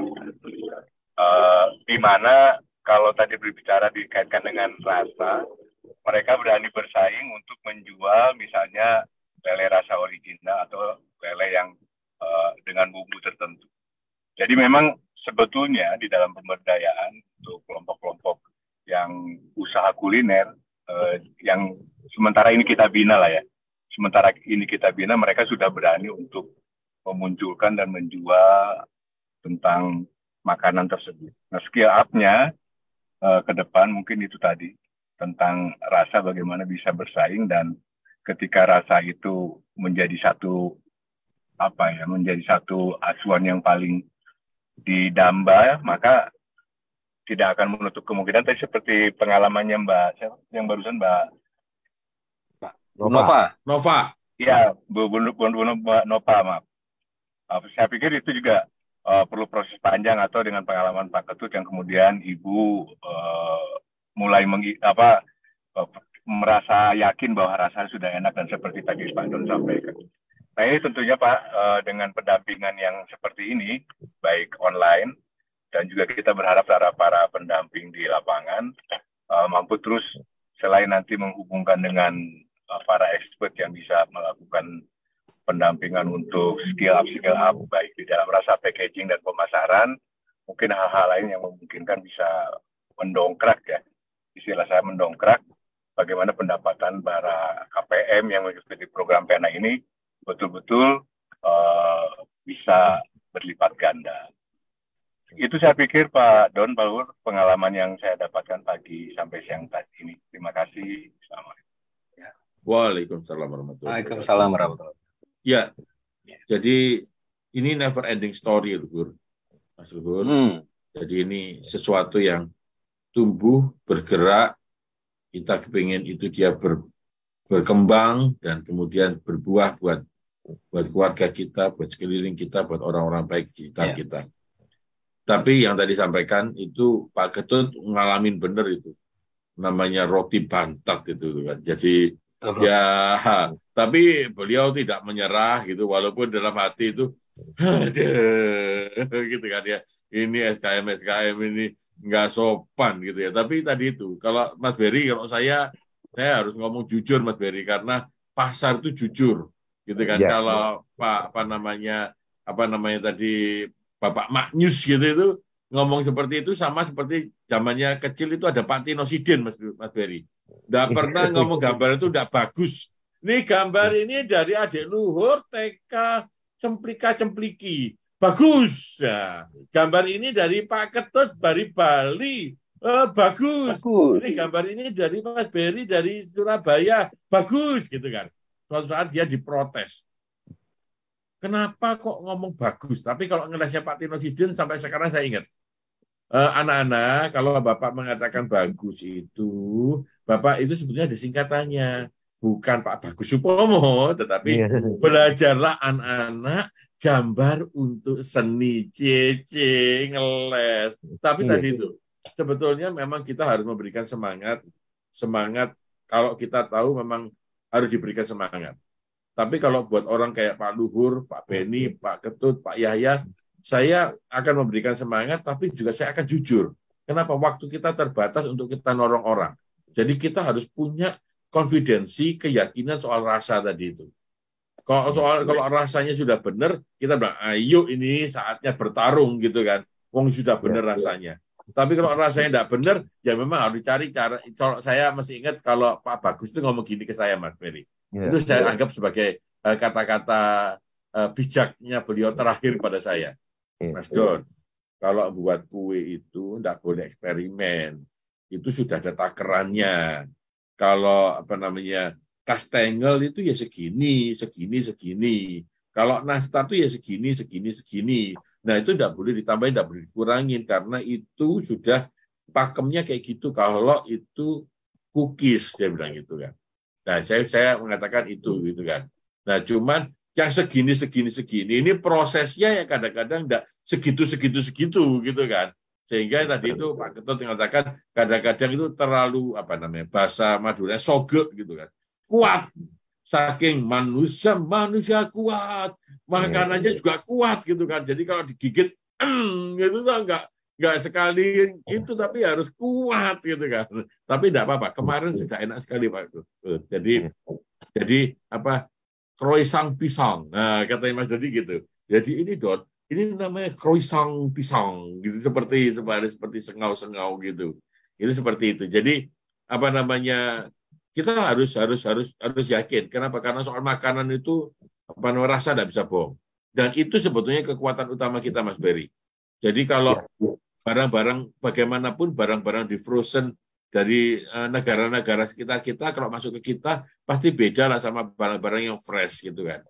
Di mana kalau tadi berbicara dikaitkan dengan rasa, mereka berani bersaing untuk menjual misalnya lele rasa original atau lele yang dengan bumbu tertentu. Jadi memang sebetulnya di dalam pemberdayaan untuk kelompok-kelompok yang usaha kuliner, yang sementara ini kita bina lah ya. Sementara ini kita bina, mereka sudah berani untuk memunculkan dan menjual tentang makanan tersebut. Nah, skill up-nya ke depan mungkin itu tadi, tentang rasa bagaimana bisa bersaing, dan ketika rasa itu menjadi satu acuan yang paling didamba, maka tidak akan menutup kemungkinan tadi seperti pengalamannya Mbak yang barusan Mbak Nova. Ya, Bu Nova, maaf. Saya pikir itu juga perlu proses panjang, atau dengan pengalaman Pak Ketut yang kemudian Ibu mulai merasa yakin bahwa rasanya sudah enak dan seperti tadi Pak Don sampaikan. Nah ini tentunya Pak, dengan pendampingan yang seperti ini, baik online, dan juga kita berharap para pendamping di lapangan mampu terus, selain nanti menghubungkan dengan para expert yang bisa melakukan pendampingan untuk skill up, baik di dalam rasa packaging dan pemasaran, mungkin hal-hal lain yang memungkinkan bisa mendongkrak ya, istilah saya mendongkrak, bagaimana pendapatan para KPM yang mengikuti program PENA ini betul-betul bisa berlipat ganda. Itu saya pikir Pak Don, Pak Luhur, pengalaman yang saya dapatkan pagi sampai siang tadi ini. Terima kasih. Assalamualaikum. Waalaikumsalam warahmatullahi wabarakatuh. Waalaikumsalam warahmatullahi wabarakatuh. Ya, jadi ini never ending story, Luhur. Mas Luhur. Jadi ini sesuatu yang tumbuh, bergerak, kita kepingin itu dia berkembang dan kemudian berbuah buat keluarga kita, buat sekeliling kita, buat orang-orang baik di sekitar kita. Tapi yang tadi sampaikan itu Pak Ketut ngalamin bener itu. Namanya roti bantat itu kan. Jadi ya, tapi beliau tidak menyerah gitu, walaupun dalam hati itu gitu kan ya. Ini SKM ini nggak sopan gitu ya. Tapi tadi itu, kalau Mas Berry, kalau saya harus ngomong jujur Mas Berry, karena pasar itu jujur gitu kan. Kalau apa namanya tadi Bapak Magnus gitu itu ngomong seperti itu sama seperti zamannya kecil itu ada Pak Tinosiden Mas Berry. Nggak pernah ngomong gambar itu nggak bagus. Ini gambar ini dari adik luhur TK Cemplika-Cempliki. Bagus. Nah, gambar ini dari Pak Ketut dari Bali. Bagus. Ini gambar ini dari Mas Berry dari Surabaya. Bagus gitu kan. Suatu saat dia diprotes. Kenapa kok ngomong bagus? Tapi kalau ngelasnya Pak Tinosiden sampai sekarang saya ingat. Anak-anak, kalau Bapak mengatakan bagus itu, Bapak itu sebetulnya ada singkatannya. Bukan Pak Bagus Supomo, tetapi belajarlah anak-anak gambar untuk seni, cece, ngeles. Tapi tadi itu, sebetulnya memang kita harus memberikan semangat kalau kita tahu memang harus diberikan semangat. Tapi kalau buat orang kayak Pak Luhur, Pak Beni, Pak Ketut, Pak Yahya, saya akan memberikan semangat, tapi juga saya akan jujur. Kenapa? Waktu kita terbatas untuk kita nolong orang. Jadi kita harus punya konfidensi, keyakinan soal rasa tadi itu. Kalau rasanya sudah benar, kita bilang, ayo ini saatnya bertarung gitu kan. Wong sudah benar rasanya. Tapi kalau rasanya tidak benar, ya memang harus dicari cara. Kalau saya masih ingat kalau Pak Bagus itu ngomong gini ke saya, Mas Ferry. Itu saya anggap sebagai kata-kata bijaknya beliau terakhir pada saya. Mas Don, kalau buat kue itu tidak boleh eksperimen. Itu sudah ada takarannya. Kalau kastengel itu ya segini. Kalau nastar itu ya segini. Nah itu tidak boleh ditambahin, tidak boleh dikurangin karena itu sudah pakemnya kayak gitu. Kalau itu cookies, dia bilang gitu kan. Nah saya mengatakan itu gitu kan. Nah cuman yang segini ini prosesnya ya kadang-kadang tidak segitu gitu kan. Sehingga tadi itu Pak Ketut mengatakan kadang-kadang itu terlalu bahasa Madura soget gitu kan. Kuat. Saking manusia kuat. Makanannya juga kuat gitu kan. Jadi kalau digigit gitu enggak sekali itu tapi harus kuat gitu kan. Tapi enggak apa-apa. Kemarin sudah enak sekali Pak Ketut. Jadi croissant pisang. Nah, katanya Mas Dodi gitu. Jadi ini namanya croissant pisang gitu seperti sengau-sengau gitu. Itu seperti itu. Jadi kita harus yakin. Kenapa? Karena soal makanan itu rasa tidak bisa bohong. Dan itu sebetulnya kekuatan utama kita, Mas Berry. Jadi kalau barang-barang bagaimanapun barang-barang di frozen dari negara-negara sekitar kita kalau masuk ke kita pasti beda lah sama barang-barang yang fresh gitu kan.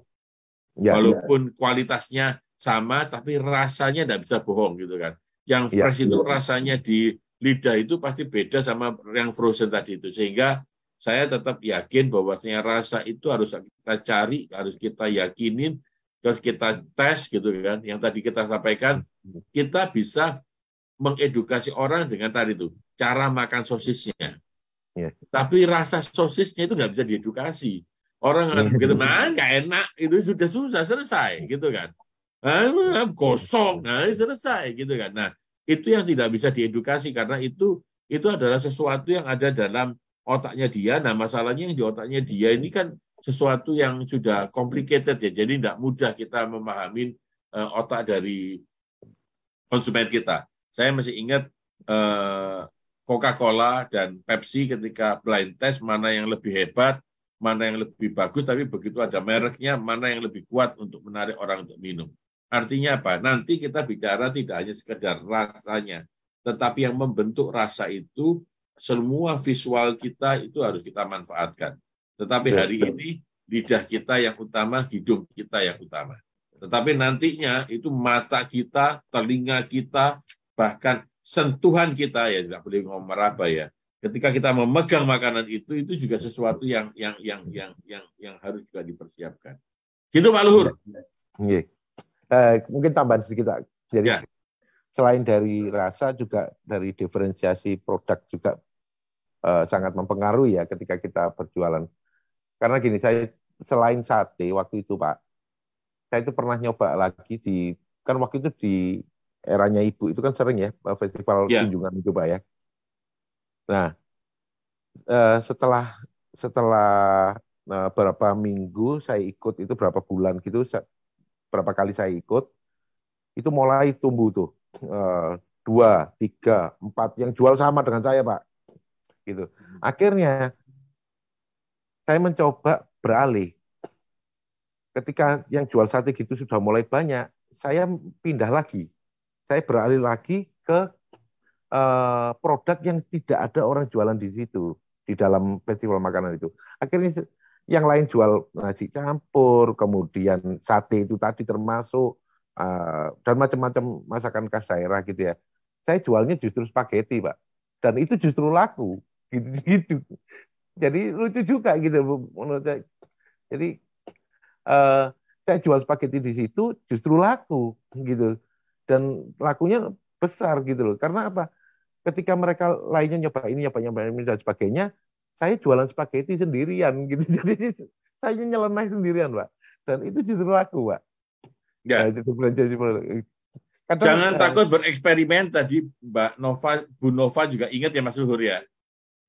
Walaupun kualitasnya sama tapi rasanya tidak bisa bohong gitu kan. Yang fresh itu rasanya di lidah itu pasti beda sama yang frozen tadi itu. Sehingga saya tetap yakin bahwasanya rasa itu harus kita cari, harus kita yakinin, harus kita tes gitu kan. Yang tadi kita sampaikan, kita bisa mengedukasi orang dengan tadi itu cara makan sosisnya. Tapi rasa sosisnya itu nggak bisa diedukasi. Orang begitu nggak enak itu sudah susah selesai gitu kan. Gosong, selesai gitu kan. Nah itu yang tidak bisa diedukasi karena itu adalah sesuatu yang ada dalam otaknya dia. Nah masalahnya yang di otaknya dia ini kan sesuatu yang sudah complicated ya. Jadi tidak mudah kita memahami otak dari konsumen kita. Saya masih ingat Coca-Cola dan Pepsi ketika blind test mana yang lebih hebat, mana yang lebih bagus, tapi begitu ada mereknya, mana yang lebih kuat untuk menarik orang untuk minum. Artinya apa? Nanti kita bicara tidak hanya sekedar rasanya, tetapi yang membentuk rasa itu, semua visual kita itu harus kita manfaatkan. Tetapi hari ini, lidah kita yang utama, hidung kita yang utama. Tetapi nantinya itu mata kita, telinga kita, bahkan sentuhan kita, ya tidak boleh ngomong meraba ya. Ketika kita memegang makanan itu juga sesuatu yang harus juga dipersiapkan. Gitu Pak Luhur. Mungkin tambahan sedikit. Jadi selain dari rasa juga dari diferensiasi produk juga sangat mempengaruhi ya ketika kita berjualan. Karena gini, saya selain sate waktu itu Pak, saya itu pernah nyoba lagi kan waktu itu di eranya Ibu itu kan sering ya festival kunjungan itu Pak ya. Nah setelah beberapa minggu saya ikut itu berapa bulan gitu, berapa kali saya ikut, itu mulai tumbuh tuh 2, 3, 4 yang jual sama dengan saya, Pak. Gitu. Akhirnya saya mencoba beralih. Ketika yang jual sate gitu sudah mulai banyak, saya pindah lagi. Saya beralih lagi ke produk yang tidak ada orang jualan di situ, di dalam festival makanan itu. Akhirnya yang lain jual nasi campur, kemudian sate itu tadi termasuk, dan macam-macam masakan khas daerah gitu ya. Saya jualnya justru spaghetti, Pak. Dan itu justru laku. Gitu. Jadi lucu juga gitu menurut saya. Jadi saya jual spaghetti di situ justru laku gitu. Dan lakunya besar gitu loh. Karena apa? Ketika mereka lainnya nyoba ini dan sebagainya, saya jualan spaghetti sendirian gitu. Jadi saya nyeleneh sendirian, Pak. Dan itu justru laku, Pak. Ya. Nah, itu belanja. Jangan takut bereksperimen. Tadi Bu Nova juga ingat ya Mas Luhur ya.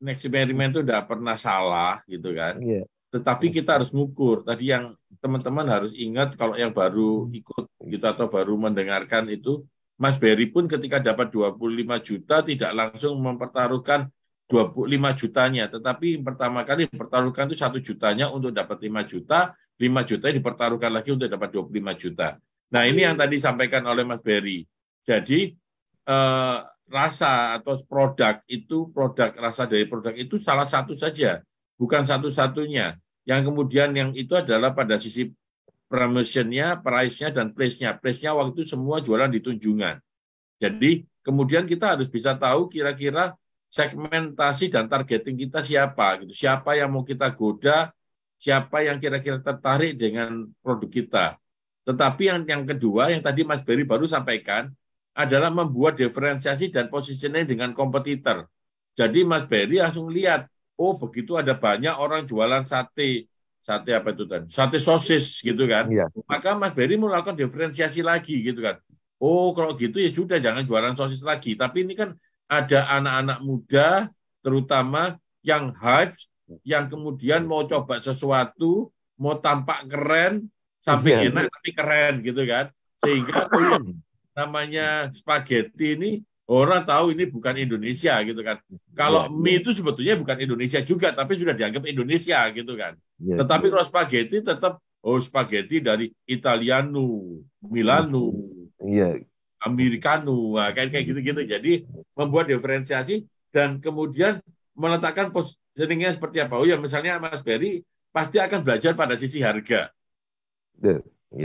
Eksperimen itu udah pernah salah gitu kan. Yeah. Tetapi kita harus mengukur. Tadi yang teman-teman harus ingat kalau yang baru ikut gitu atau baru mendengarkan itu, Mas Berry pun ketika dapat 25 juta tidak langsung mempertaruhkan 25 jutanya, tetapi pertama kali dipertaruhkan itu 1 jutanya untuk dapat 5 juta, 5 juta dipertaruhkan lagi untuk dapat 25 juta. Nah ini yang tadi disampaikan oleh Mas Berry. Jadi rasa atau produk rasa dari produk itu salah satu saja, bukan satu-satunya. Yang kemudian yang itu adalah pada sisi promotion-nya, price-nya, dan place-nya. Place-nya waktu itu semua jualan di Tunjungan. Jadi kemudian kita harus bisa tahu kira-kira segmentasi dan targeting kita siapa. Gitu. Siapa yang mau kita goda, siapa yang kira-kira tertarik dengan produk kita. Tetapi yang kedua, yang tadi Mas Berry baru sampaikan, adalah membuat diferensiasi dan positioning dengan kompetitor. Jadi Mas Berry langsung lihat, oh begitu ada banyak orang jualan sate apa itu tadi? Sate sosis gitu kan. Iya. Maka Mas Berry melakukan diferensiasi lagi gitu kan. Oh kalau gitu ya sudah jangan jualan sosis lagi. Tapi ini kan ada anak-anak muda terutama yang hype, yang kemudian mau coba sesuatu, mau tampak keren, sampai enak tapi keren gitu kan. Sehingga namanya spaghetti ini orang tahu ini bukan Indonesia gitu kan. Kalau mie itu sebetulnya bukan Indonesia juga, tapi sudah dianggap Indonesia gitu kan. Tetapi kalau spaghetti tetap spaghetti dari Italiano, Milano, Americano, kayak gitu-gitu. Jadi membuat diferensiasi dan kemudian meletakkan positioningnya seperti apa. Oh ya misalnya Mas Berry pasti akan belajar pada sisi harga.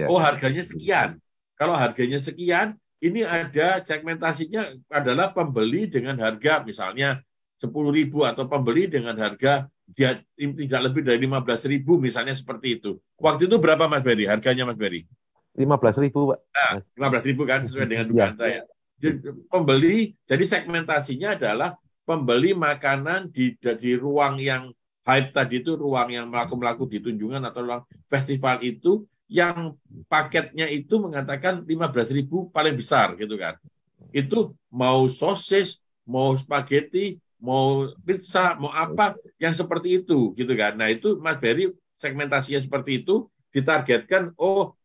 Oh harganya sekian. Kalau harganya sekian, ini ada segmentasinya adalah pembeli dengan harga misalnya 10.000 atau pembeli dengan harga dia tidak lebih dari 15.000 misalnya seperti itu. Waktu itu berapa Mas Berry? Harganya Mas Berry? 15.000 Pak. Nah, 15.000 kan sesuai dengan dugaan saya. Pembeli, jadi segmentasinya adalah pembeli makanan di ruang yang hype tadi itu, ruang yang melaku-melaku di Tunjungan atau ruang festival itu, yang paketnya itu mengatakan 15.000 paling besar gitu kan. Itu mau sosis, mau spaghetti, mau pizza, mau apa yang seperti itu gitu kan. Nah itu Mas Berry segmentasinya seperti itu, ditargetkan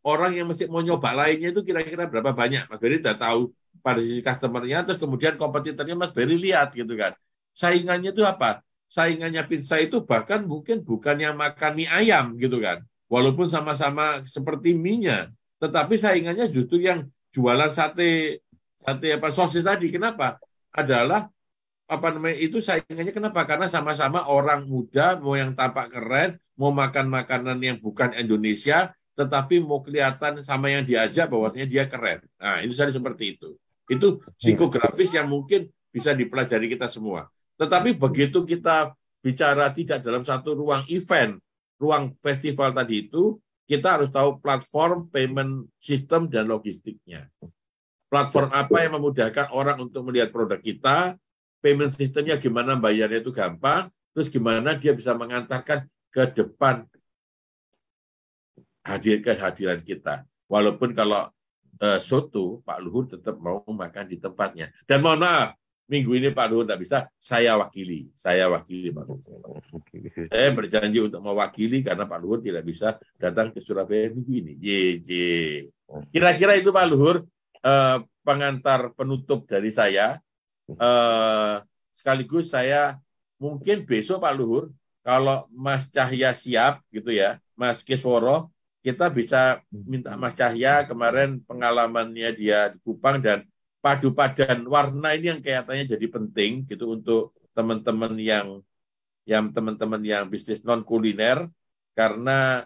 orang yang masih mau nyoba lainnya itu kira-kira berapa banyak. Mas Berry sudah tahu pada sisi customer-nya, terus kemudian kompetitornya Mas Berry lihat gitu kan. Saingannya itu apa? Saingannya pizza itu bahkan mungkin bukan yang makan mie ayam gitu kan. Walaupun sama-sama seperti mie-nya, tetapi saingannya justru yang jualan sate sosis tadi. Kenapa? Adalah itu saingannya kenapa? Karena sama-sama orang muda, mau yang tampak keren, mau makan makanan yang bukan Indonesia, tetapi mau kelihatan sama yang diajak bahwasanya dia keren. Nah, itu saya seperti itu. Itu psikografis yang mungkin bisa dipelajari kita semua. Tetapi begitu kita bicara tidak dalam satu ruang event, ruang festival tadi itu, kita harus tahu platform, payment system, dan logistiknya. Platform apa yang memudahkan orang untuk melihat produk kita, payment systemnya gimana bayarnya itu gampang, terus gimana dia bisa mengantarkan ke depan kehadiran kita. Walaupun kalau soto, Pak Luhur tetap mau makan di tempatnya. Dan mohon maaf, minggu ini Pak Luhur tidak bisa, saya wakili Pak Luhur. Saya berjanji untuk mewakili karena Pak Luhur tidak bisa datang ke Surabaya minggu ini. Kira-kira itu Pak Luhur, pengantar penutup dari saya. Sekaligus saya mungkin besok Pak Luhur, kalau Mas Cahya siap gitu ya, Mas Kisworo, kita bisa minta Mas Cahya, kemarin pengalamannya dia di Kupang, dan padu padan warna ini yang kelihatannya jadi penting gitu untuk teman-teman yang bisnis non kuliner, karena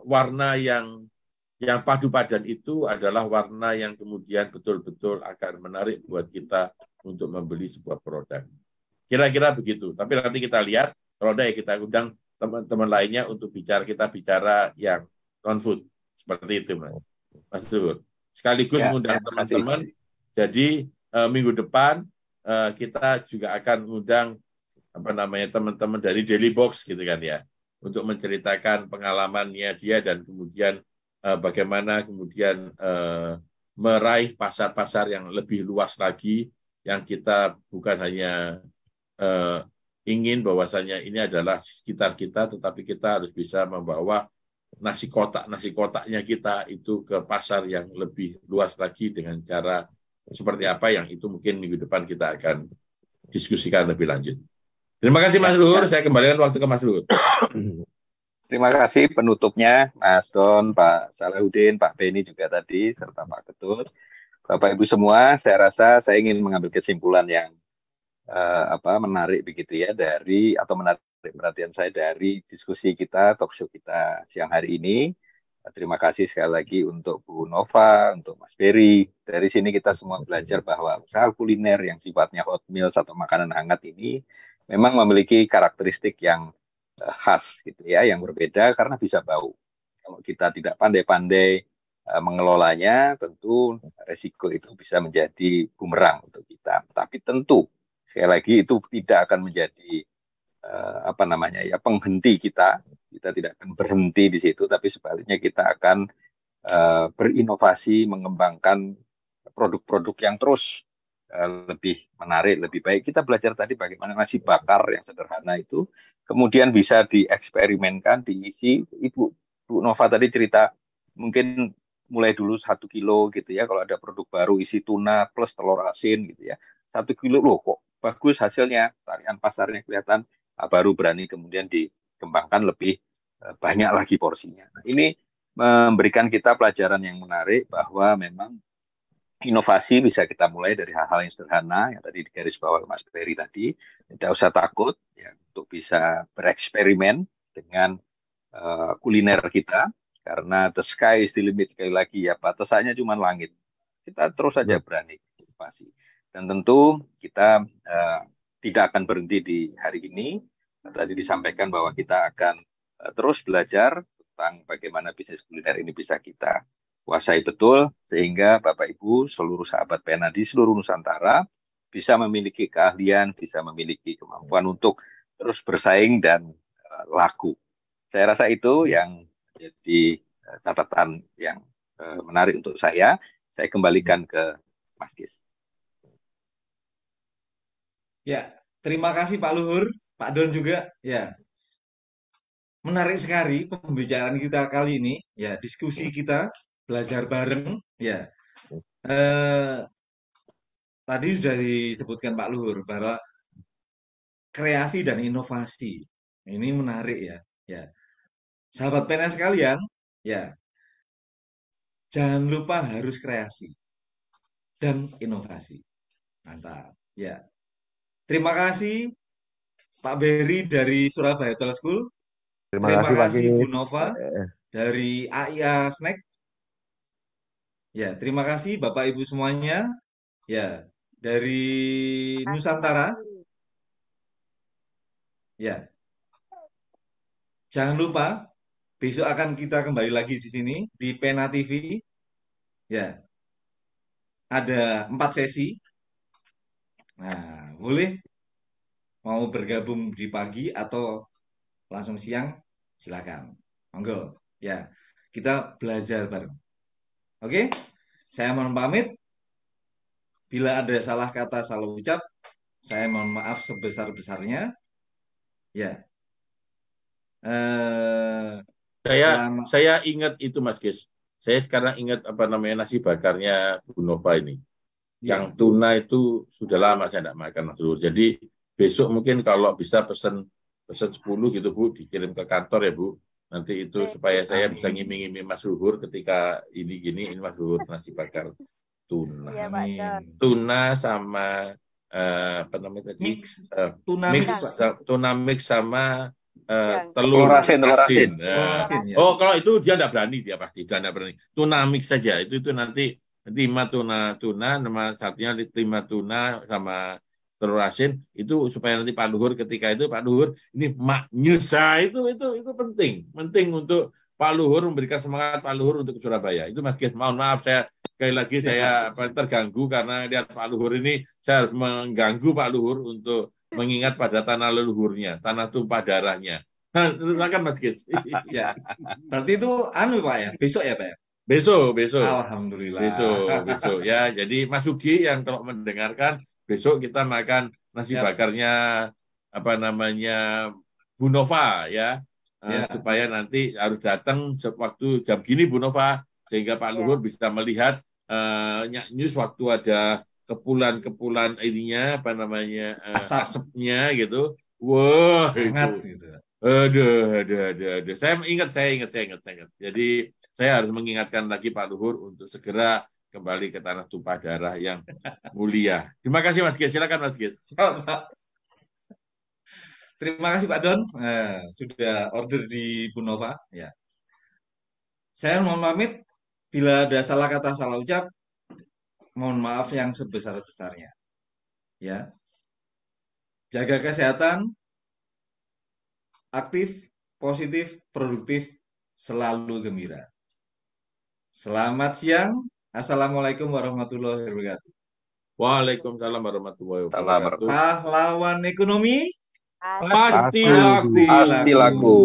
warna yang padu padan itu adalah warna yang kemudian betul-betul akan menarik buat kita untuk membeli sebuah produk. Kira-kira begitu. Tapi nanti kita lihat, kalau ada ya kita undang teman-teman lainnya untuk kita bicara yang non-food. Seperti itu, Mas Luhur. Sekaligus mengundang teman-teman. Jadi minggu depan kita juga akan mengundang teman-teman dari Daily Box gitu kan ya, untuk menceritakan pengalamannya dia dan kemudian bagaimana kemudian meraih pasar-pasar yang lebih luas lagi, yang kita bukan hanya ingin bahwasanya ini adalah sekitar kita, tetapi kita harus bisa membawa nasi kotaknya kita itu ke pasar yang lebih luas lagi dengan cara seperti apa, yang itu mungkin minggu depan kita akan diskusikan lebih lanjut. Terima kasih Mas Luhur, saya kembalikan waktu ke Mas Luhur. Terima kasih penutupnya Mas Don, Pak Salahuddin, Pak Beni juga tadi, serta Pak Ketut. Bapak Ibu semua, saya rasa saya ingin mengambil kesimpulan yang menarik begitu ya menarik perhatian saya dari diskusi kita, talk show kita siang hari ini. Terima kasih sekali lagi untuk Bu Nova, untuk Mas Berry. Dari sini kita semua belajar bahwa usaha kuliner yang sifatnya hot meals atau makanan hangat ini memang memiliki karakteristik yang khas gitu ya, yang berbeda karena bisa bau. Kalau kita tidak pandai-pandai mengelolanya, tentu resiko itu bisa menjadi bumerang untuk kita. Tapi tentu sekali lagi itu tidak akan menjadi penghenti kita. Kita tidak akan berhenti di situ, tapi sebaliknya kita akan berinovasi, mengembangkan produk-produk yang terus lebih menarik, lebih baik. Kita belajar tadi bagaimana nasi bakar yang sederhana itu kemudian bisa dieksperimenkan, diisi. Bu Nova tadi cerita mungkin mulai dulu 1 kilo gitu ya, kalau ada produk baru isi tuna plus telur asin gitu ya, 1 kilo loh kok bagus hasilnya, tarian pasarnya kelihatan, baru berani kemudian dikembangkan lebih banyak lagi porsinya. Nah, ini memberikan kita pelajaran yang menarik bahwa memang inovasi bisa kita mulai dari hal-hal yang sederhana yang tadi digaris bawah Mas Berry tadi. Tidak usah takut ya, untuk bisa bereksperimen dengan kuliner kita, karena the sky is the limit. Sekali lagi ya, batasannya cuma langit. Kita terus saja berani inovasi. Dan tentu kita tidak akan berhenti di hari ini. Tadi disampaikan bahwa kita akan terus belajar tentang bagaimana bisnis kuliner ini bisa kita kuasai betul, sehingga Bapak Ibu, seluruh sahabat PENA di seluruh Nusantara bisa memiliki keahlian, bisa memiliki kemampuan untuk terus bersaing dan laku. Saya rasa itu yang jadi catatan yang menarik untuk saya. Saya kembalikan ke Mas Gis. Ya, terima kasih Pak Luhur, Pak Don juga. Ya, menarik sekali pembicaraan kita kali ini. Ya, diskusi kita, belajar bareng. Ya, tadi sudah disebutkan Pak Luhur bahwa kreasi dan inovasi ini menarik ya. Ya, sahabat PNS sekalian, ya, jangan lupa harus kreasi dan inovasi. Mantap. Ya. Terima kasih Pak Berry dari Surabaya Hotel School. Terima kasih Bu Nova dari AIA Snack. Ya, terima kasih Bapak Ibu semuanya. Ya, dari Nusantara. Ya. Jangan lupa besok akan kita kembali lagi di sini di PENA TV. Ya. Ada 4 sesi. Nah, boleh mau bergabung di pagi atau langsung siang, silakan. Monggo. Ya, kita belajar bareng. Oke? Saya mohon pamit. Bila ada salah kata, salah ucap, saya mohon maaf sebesar-besarnya. Ya. Saya ingat itu Mas Gis. Saya sekarang ingat apa namanya nasi bakarnya Bu Nova ini. Yang tuna itu sudah lama saya tidak makan Mas Luhur. Jadi besok mungkin kalau bisa pesan 10 gitu Bu, dikirim ke kantor ya Bu. Nanti itu supaya saya bisa ngiming-ngiming Mas Luhur ketika ini Mas Luhur nasi bakar tuna. Iya, Pak Don. Tuna sama apa namanya tadi? Tuna mix sama telur asin. Oh, kalau itu dia tidak berani, dia pasti tidak berani. Tuna mix saja. Itu nanti 5 tuna, nama satunya 5 tuna sama telur asin. Itu supaya nanti Pak Luhur ketika itu Pak Luhur ini maknyusa itu penting untuk Pak Luhur, memberikan semangat Pak Luhur untuk ke Surabaya. Itu Mas Gis, mohon maaf sekali lagi saya terganggu karena lihat Pak Luhur ini, saya harus mengganggu Pak Luhur untuk mengingat pada tanah leluhurnya, tanah tumpah darahnya. Nah, silakan Mas Gis. Ya. Berarti itu Pak ya, besok ya Pak ya? Besok. Alhamdulillah. Besok ya. Jadi Mas Sugi yang kalau mendengarkan, besok kita makan nasi bakarnya apa namanya Bu Nova ya. Supaya nanti harus datang sewaktu jam gini Bu Nova, sehingga Pak Luhur bisa melihat news waktu ada kepulan ininya apa namanya asapnya gitu. Wah, hangat itu. Gitu. Aduh. Saya ingat. Jadi saya harus mengingatkan lagi Pak Luhur untuk segera kembali ke tanah tumpah darah yang mulia. Terima kasih Mas Gis. Silakan Mas Gis. Terima kasih Pak Don. Sudah order di Bu Nova. Ya. Saya mohon pamit bila ada salah kata, salah ucap. Mohon maaf yang sebesar-besarnya. Ya. Jaga kesehatan, aktif, positif, produktif, selalu gembira. Selamat siang. Assalamualaikum warahmatullahi wabarakatuh. Waalaikumsalam warahmatullahi wabarakatuh. Pahlawan ekonomi pasti laku.